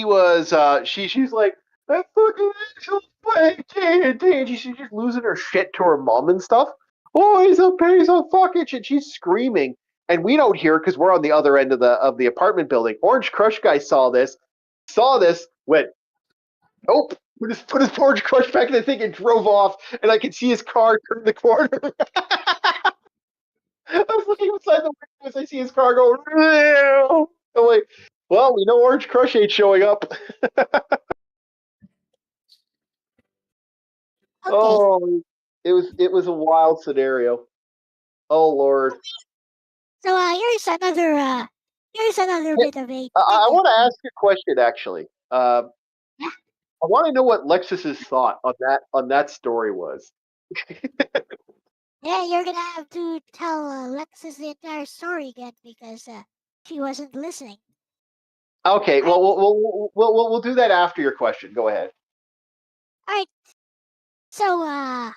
was she's like that fucking asshole playing D&D, and she's just losing her shit to her mom and stuff. Oh, he's a piece of fucking shit. She's screaming, and we don't hear because we're on the other end of the apartment building. Orange Crush guy saw this, went, nope, put his Orange Crush back in the thing and drove off, and I could see his car turn the corner. I was looking outside the window as I see his car go. I'm like, well, we know Orange Crush ain't showing up. Okay. Oh, it was a wild scenario. Oh Lord. So here's another bit of a I trivia. want to ask you a question actually. Yeah. I want to know what Lexus's thought on that story was. Yeah, you're gonna have to tell Alexis the entire story again because she wasn't listening. Okay, All right, well we'll do that after your question. Go ahead. all right. So I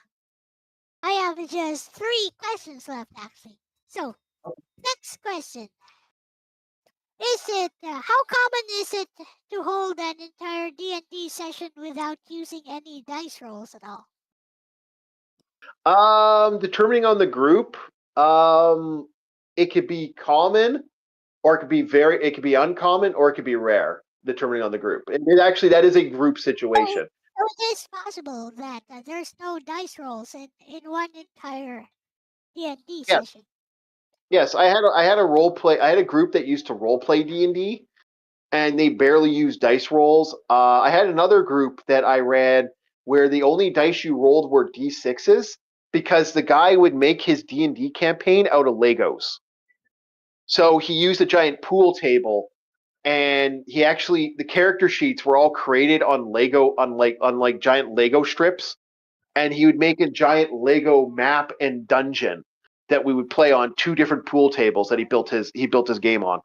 have just 3 questions left actually. So next question: Is it how common is it to hold an entire D&D session without using any dice rolls at all? Determining on the group, it could be common, or it could be uncommon, or it could be rare. Determining on the group, and that is a group situation. So it is possible that there's no dice rolls in one entire D&D Yes, session. yes. I had a role play. I had a group that used to role play D&D, and they barely used dice rolls. I had another group that I ran where the only dice you rolled were D6s because the guy would make his D&D campaign out of Legos. So he used a giant pool table, and the character sheets were all created on Lego on like giant Lego strips, and he would make a giant Lego map and dungeon that we would play on 2 different pool tables that he built his game on.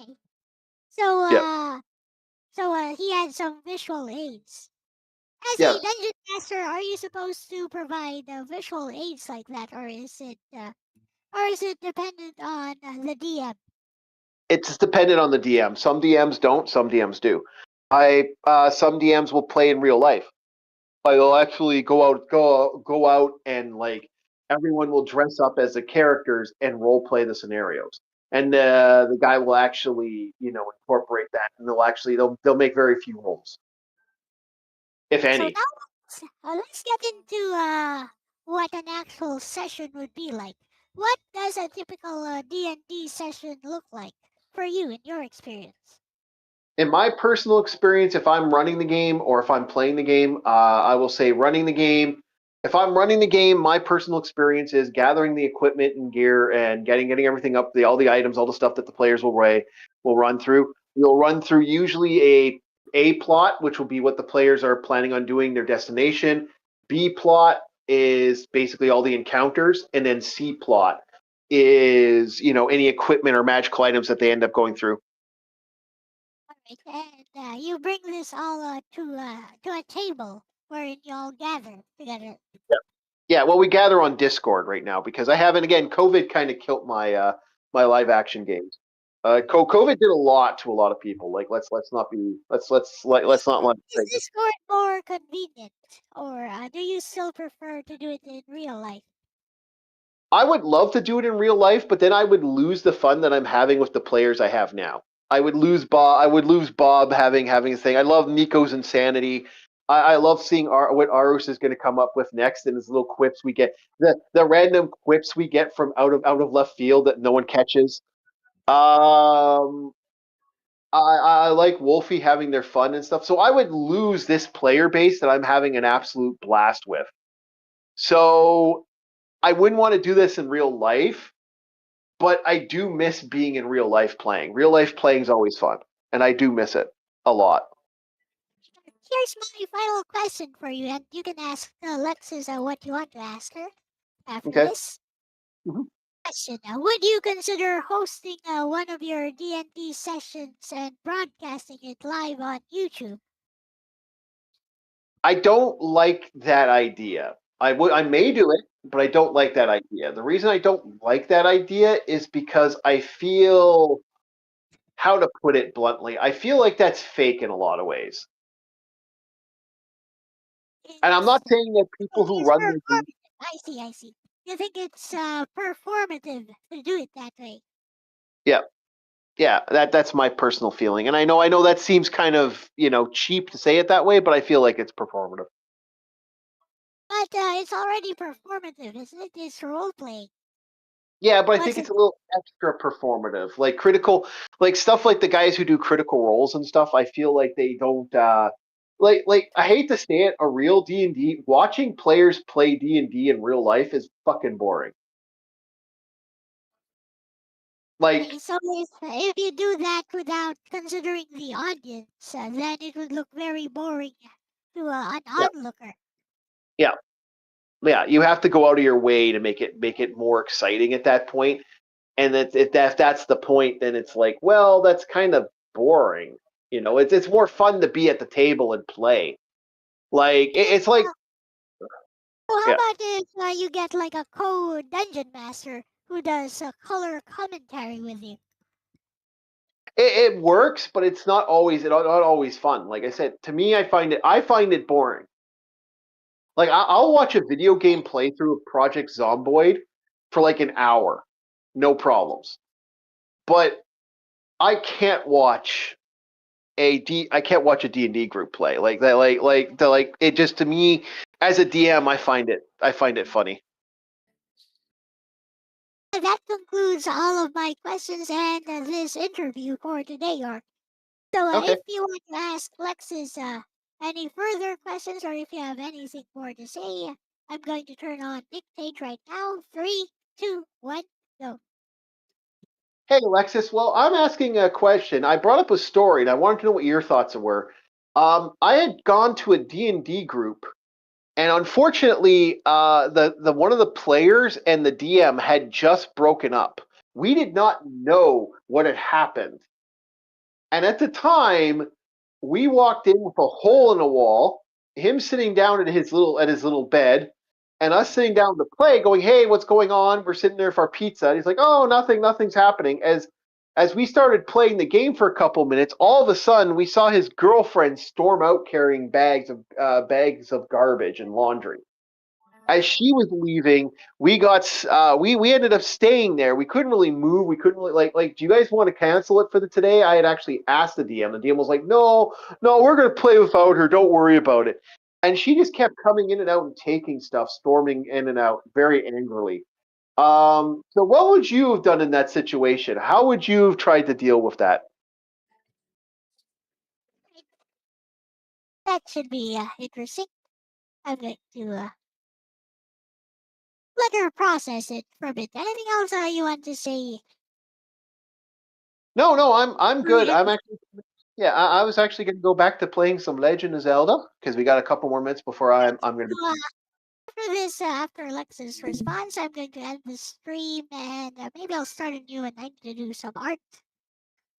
Okay. So Yeah. he had some visual aids. As a Yes. dungeon master, are you supposed to provide visual aids like that, or is it dependent on the DM? It's dependent on the DM. Some DMs don't, some DMs do. Some DMs will play in real life. They'll actually go out and like everyone will dress up as the characters and role play the scenarios. And the guy will actually, incorporate that, and they'll make very few rolls, if So any. now let's get into what an actual session would be like. What does a typical D&D session look like for you in your experience? In my personal experience, if I'm running the game or if I'm playing the game, I will say running the game. If I'm running the game, my personal experience is gathering the equipment and gear and getting everything up, all the items, all the stuff that the players will run through. You'll run through usually a plot, which will be what the players are planning on doing, their destination. B plot is basically all the encounters, and then C plot is any equipment or magical items that they end up going through. Alright, and you bring this all to a table wherein you all gather together. Yeah, well, we gather on Discord right now because I haven't. Again, COVID kind of killed my live action games. COVID did a lot to a lot of people. Like, let's not be let's not let. Is Discord more convenient, or do you still prefer to do it in real life? I would love to do it in real life, but then I would lose the fun that I'm having with the players I have now. I would lose Bob. I would lose Bob having a thing. I love Nico's insanity. I love seeing what Arus is going to come up with next, and his little quips we get, the random quips we get from out of left field that no one catches. Um, I like Wolfie having their fun and stuff. So I would lose this player base that I'm having an absolute blast with. So I wouldn't want to do this in real life, but I do miss being in real life playing. Real life playing is always fun, and I do miss it a lot. Here's my final question for you, and you can ask Alexis what you want to ask her after Okay. this Mhm. question. Would you consider hosting one of your D&D sessions and broadcasting it live on YouTube? I don't like that idea. I may do it, but I don't like that idea. The reason I don't like that idea is because I feel, how to put it bluntly, I feel like that's fake in a lot of ways. And I'm It's, not saying that people it who is run the game, performative. I see. You think it's performative to do it that way? Yeah. Yeah, that's my personal feeling. And I know that seems kind of, cheap to say it that way, but I feel like it's performative. But it's already performative, isn't it? It's role playing. Yeah, but I What's think it? it's a little extra performative. Like critical, like stuff like the guys who do critical roles and stuff, I feel like they don't like I hate to say it, a real D&D watching players play D&D in real life is fucking boring. Like Okay, so if you do that without considering the audience, then it would look very boring to an yeah, onlooker. yeah. Yeah, you have to go out of your way to make it more exciting at that point. And if that's the point, then it's like, well, that's kind of boring. It's more fun to be at the table and play. Like If, it's like well, how yeah, about if you get like a co-dungeon master who does color commentary with you? it works, but it's not always fun. Like I said, to me, I find it boring. Like I'll watch a video game playthrough of Project Zomboid for like an hour, no problems. But I can't watch I can't watch a D&D group play like that. Like it just to me as a DM, I find it funny. That concludes all of my questions and this interview for today, York. So Okay. if you want to ask Lexus any further questions or if you have anything more to say, I'm going to turn on dictate right now. Three, two, one, go. Hey, Alexis. Well, I'm asking a question. I brought up a story, and I wanted to know what your thoughts were. I had gone to a D&D group, and unfortunately, the one of the players and the DM had just broken up. We did not know what had happened, and at the time, we walked in with a hole in the wall, him sitting down at his little bed, and us sitting down to play, going, "Hey, what's going on?" We're sitting there for our pizza, and he's like, "Oh, nothing, nothing's happening." As we started playing the game for a couple minutes, all of a sudden we saw his girlfriend storm out carrying bags of garbage and laundry. As she was leaving, we ended up staying there. We couldn't really move. We couldn't really like. Do you guys want to cancel it for the today? I had actually asked the DM. The DM was like, "No, no, we're gonna play without her. Don't worry about it." And she just kept coming in and out and taking stuff, storming in and out very angrily. So what would you have done in that situation? How would you have tried to deal with that? That should be interesting. I'm going to let her process it for a bit. Anything else you want to say? No, no, I'm good. Really I'm actually yeah. I was actually going to go back to playing some Legend of Zelda because we got a couple more minutes before I'm going to interesting. After this, after Alexa's response, I'm going to end the stream and maybe I'll start a new one. I need to do some art.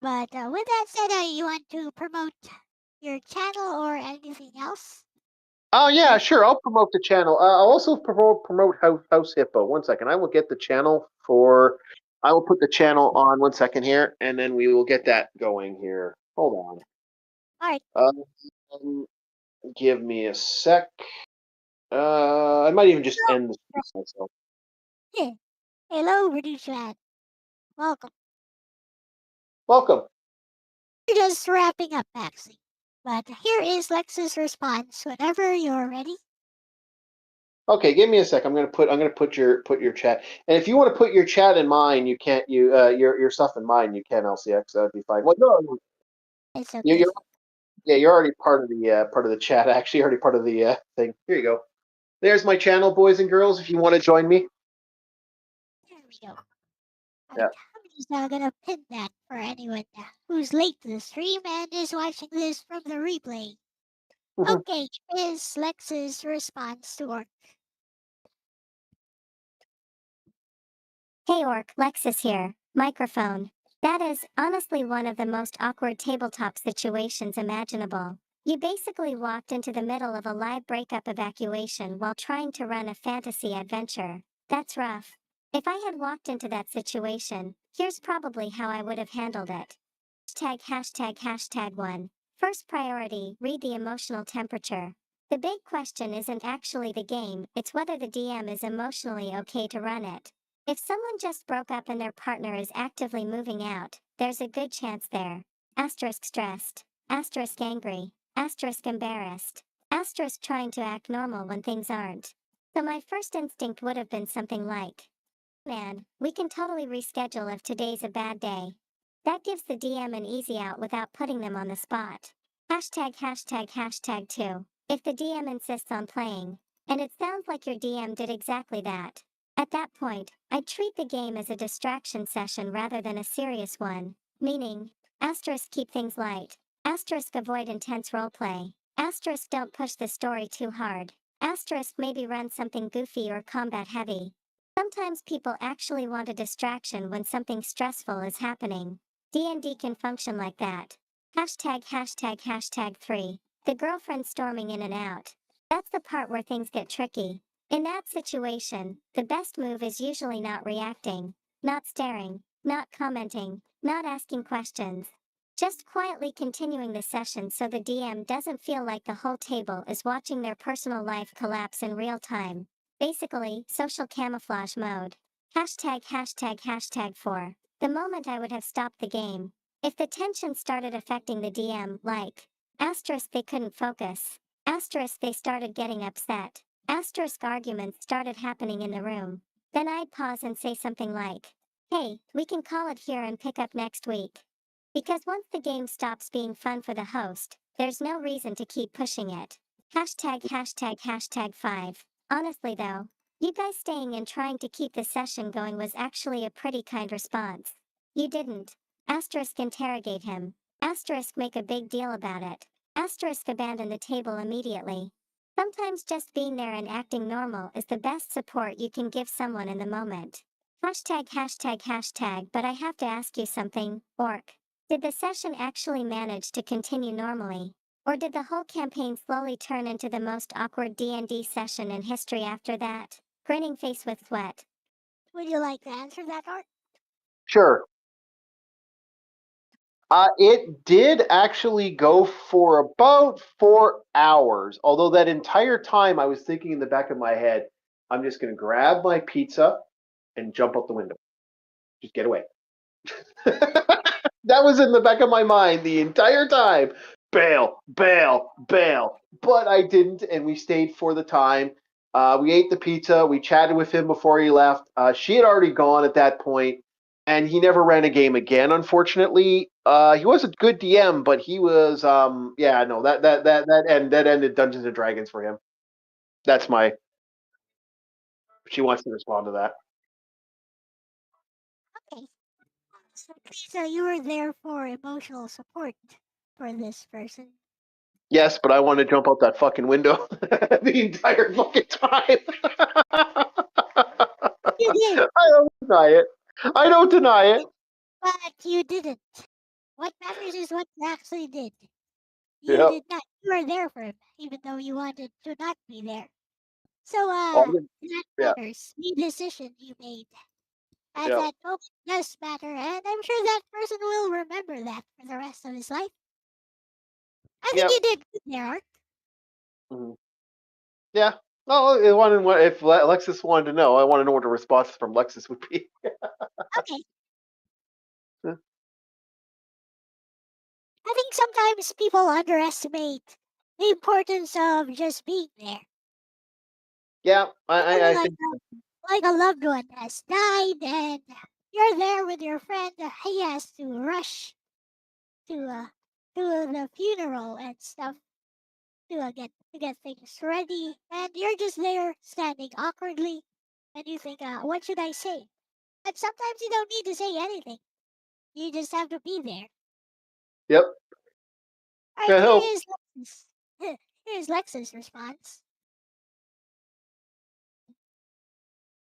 But with that said, you want to promote your channel or anything else? Oh yeah, Like, sure. I'll promote the channel. I'll also promote House Hippo. One second, I will get the channel for. I will put the channel on 1 second here, and then we will get that going here. Hold art. on. Give me a sec. I might even just end the stream myself. Yeah. Hello, Ready Chat. Welcome. Welcome. We're just wrapping up, actually. But here is Lex's response whenever you're ready. Okay, give me a sec. I'm gonna put your chat, and if you want to put your chat in mine, you can't. Your stuff in mine, you can LCX. That'd be fine. Well, no, It's you, okay. you're yeah, you're already part of the chat. Actually, already part of the thing. Here you go. There's my channel, boys and girls. If you want to join me. There we go. Yeah. Alright, I'm just gonna pin that for anyone who's late to the stream and is watching this from the replay. Mhm. Okay, is Lex's response to work. Hey Orc, Lexus here. Microphone. That is, honestly, one of the most awkward tabletop situations imaginable. You basically walked into the middle of a live breakup evacuation while trying to run a fantasy adventure. That's rough. If I had walked into that situation, here's probably how I would have handled it. Hashtag 1. First priority, read the emotional temperature. The big question isn't actually the game, it's whether the DM is emotionally okay to run it. If someone just broke up and their partner is actively moving out, there's a good chance they're asterisk stressed, asterisk angry, asterisk embarrassed, asterisk trying to act normal when things aren't. So my first instinct would have been something like, man, we can totally reschedule if today's a bad day. That gives the DM an easy out without putting them on the spot. Hashtag hashtag hashtag 2. If the DM insists on playing. And it sounds like your DM did exactly that. At that point, I'd treat the game as a distraction session rather than a serious one. Meaning, asterisk keep things light. Asterisk avoid intense roleplay. Asterisk don't push the story too hard. Asterisk maybe run something goofy or combat heavy. Sometimes people actually want a distraction when something stressful is happening. D&D can function like that. Hashtag hashtag hashtag 3. The girlfriend storming in and out. That's the part where things get tricky. In that situation, the best move is usually not reacting, not staring, not commenting, not asking questions. Just quietly continuing the session so the DM doesn't feel like the whole table is watching their personal life collapse in real time. Basically, social camouflage mode. Hashtag hashtag hashtag 4. The moment I would have stopped the game. If the tension started affecting the DM, like, asterisk they couldn't focus, asterisk they started getting upset, asterisk arguments started happening in the room, then I'd pause and say something like, hey, we can call it here and pick up next week. Because once the game stops being fun for the host, there's no reason to keep pushing it. Hashtag hashtag hashtag 5. Honestly though, you guys staying and trying to keep the session going was actually a pretty kind response. You didn't. Asterisk interrogate him. Asterisk make a big deal about it. Asterisk abandon the table immediately. Sometimes just being there and acting normal is the best support you can give someone in the moment. Hashtag hashtag hashtag but I have to ask you something, Orc. Did the session actually manage to continue normally? Or did the whole campaign slowly turn into the most awkward D&D session in history after that? Grinning face with sweat. Would you like to answer that, Art? Sure. It did actually go for about 4 hours. Although that entire time I was thinking in the back of my head, I'm just going to grab my pizza and jump out the window. Just get away. That was in the back of my mind the entire time. Bail, bail, bail. But I didn't, and we stayed for the time. We ate the pizza. We chatted with him before he left. She had already gone at that point, and he never ran a game again. Unfortunately, he was a good DM, but he was, yeah, no, that ended Dungeons and Dragons for him. That's my. She wants to respond to that. Okay. So you were there for emotional support for this person. Yes, but I want to jump out that fucking window the entire fucking time. You did, I don't deny it. I don't deny it. but you didn't. What matters is what you actually did. You Yep. did not. You were there for him, even though you wanted to not be there. So, All the, that yeah. matters. The decision you made at Yep. that moment does matter, and I'm sure that person will remember that for the rest of his life. I think Yep. you did good there, Art. Mhm. Yeah. Well, if Lexus wanted to know, I want to know what the response from Lexus would be. Okay. I think sometimes people underestimate the importance of just being there. Yeah, Maybe I think. like a loved one has died and you're there with your friend. He has to rush to the funeral and stuff to get things ready, and you're just there standing awkwardly, and you think, what should I say? And sometimes you don't need to say anything. You just have to be there. Yep. All right, I here hope. is Lexus. Here's Lexus' response.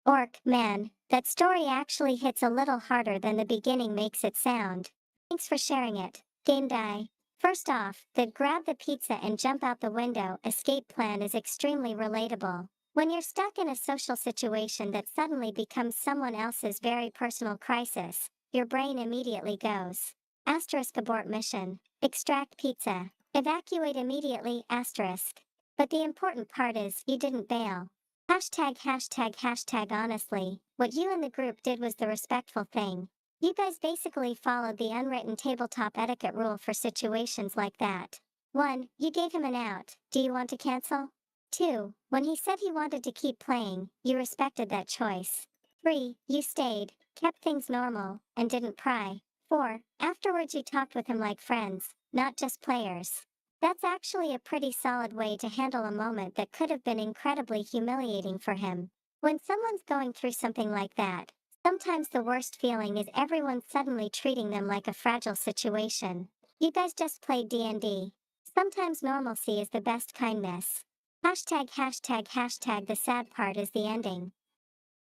Orc, man, that story actually hits a little harder than the beginning makes it sound. Thanks for sharing it. Game die. First off, the grab the pizza and jump out the window escape plan is extremely relatable. When you're stuck in a social situation that suddenly becomes someone else's very personal crisis, your brain immediately goes. Asterisk abort mission. Extract pizza. Evacuate immediately. Asterisk. But the important part is, you didn't bail. ####. Honestly, what you and the group did was the respectful thing. You guys basically followed the unwritten tabletop etiquette rule for situations like that. 1. You gave him an out. Do you want to cancel? 2. When he said he wanted to keep playing, you respected that choice. 3. You stayed, kept things normal, and didn't pry. 4. Afterwards you talked with him like friends, not just players. That's actually a pretty solid way to handle a moment that could have been incredibly humiliating for him. When someone's going through something like that, sometimes the worst feeling is everyone suddenly treating them like a fragile situation. You guys just played D&D. Sometimes normalcy is the best kindness. ####. The sad part is the ending.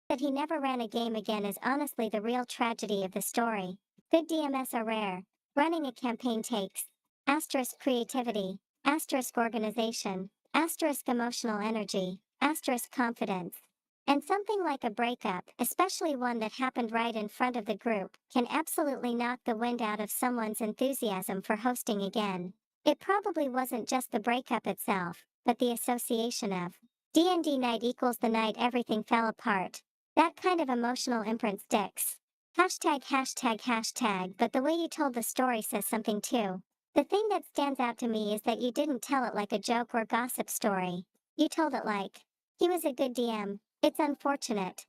That he never ran a game again is honestly the real tragedy of the story. Good DMS are rare. Running a campaign takes creativity, organization, emotional energy, confidence. And something like a breakup, especially one that happened right in front of the group, can absolutely knock the wind out of someone's enthusiasm for hosting again. It probably wasn't just the breakup itself, but the association of D&D night equals the night everything fell apart. That kind of emotional imprint sticks. ####, but the way you told the story says something too. The thing that stands out to me is that you didn't tell it like a joke or gossip story. You told it like, he was a good DM, it's unfortunate.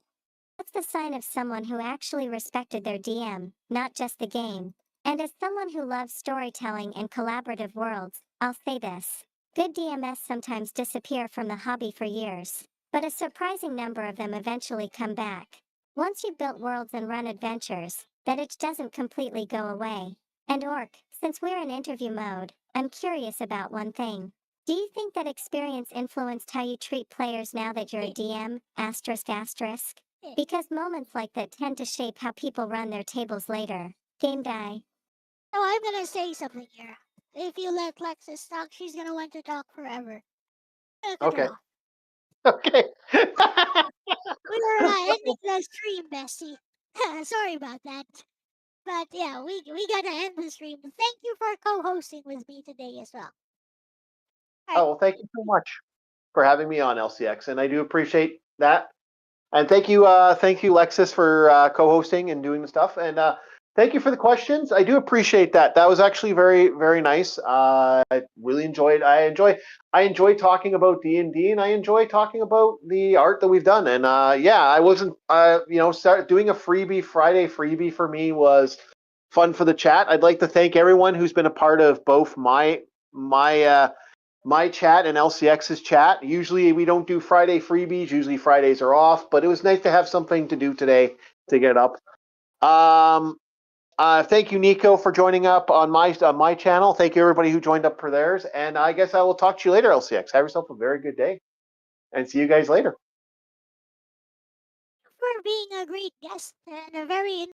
That's the sign of someone who actually respected their DM, not just the game. And as someone who loves storytelling and collaborative worlds, I'll say this. Good DMS sometimes disappear from the hobby for years, but a surprising number of them eventually come back. Once you've built worlds and run adventures, that itch doesn't completely go away. And Orc, since we're in interview mode, I'm curious about one thing. Do you think that experience influenced how you treat players now that you're a DM? ****. Because moments like that tend to shape how people run their tables later. Game die. So I'm gonna say something here. If you let Lexus talk, she's gonna want to talk forever. Cut her Okay. off. Okay. We're ending the stream, Bessie. Sorry about that. But yeah, we gotta end the stream. Thank you for co-hosting with me today as well. Oh, well, thank you so much for having me on LCX, and I do appreciate that. And thank you, Lexus, for co-hosting and doing the stuff. And thank you for the questions. I do appreciate that. That was actually very, very nice. I really enjoyed. I enjoy talking about D&D, and I enjoy talking about the art that we've done. And yeah, I wasn't, start doing a Friday freebie for me was fun for the chat. I'd like to thank everyone who's been a part of both my chat and LCX's chat. Usually we don't do Friday freebies. Usually Fridays are off, but it was nice to have something to do today to get up. Thank you, Nico, for joining up on my channel. Thank you, everybody who joined up for theirs. And I guess I will talk to you later, LCX. Have yourself a very good day, and see you guys later. For being a great guest and a very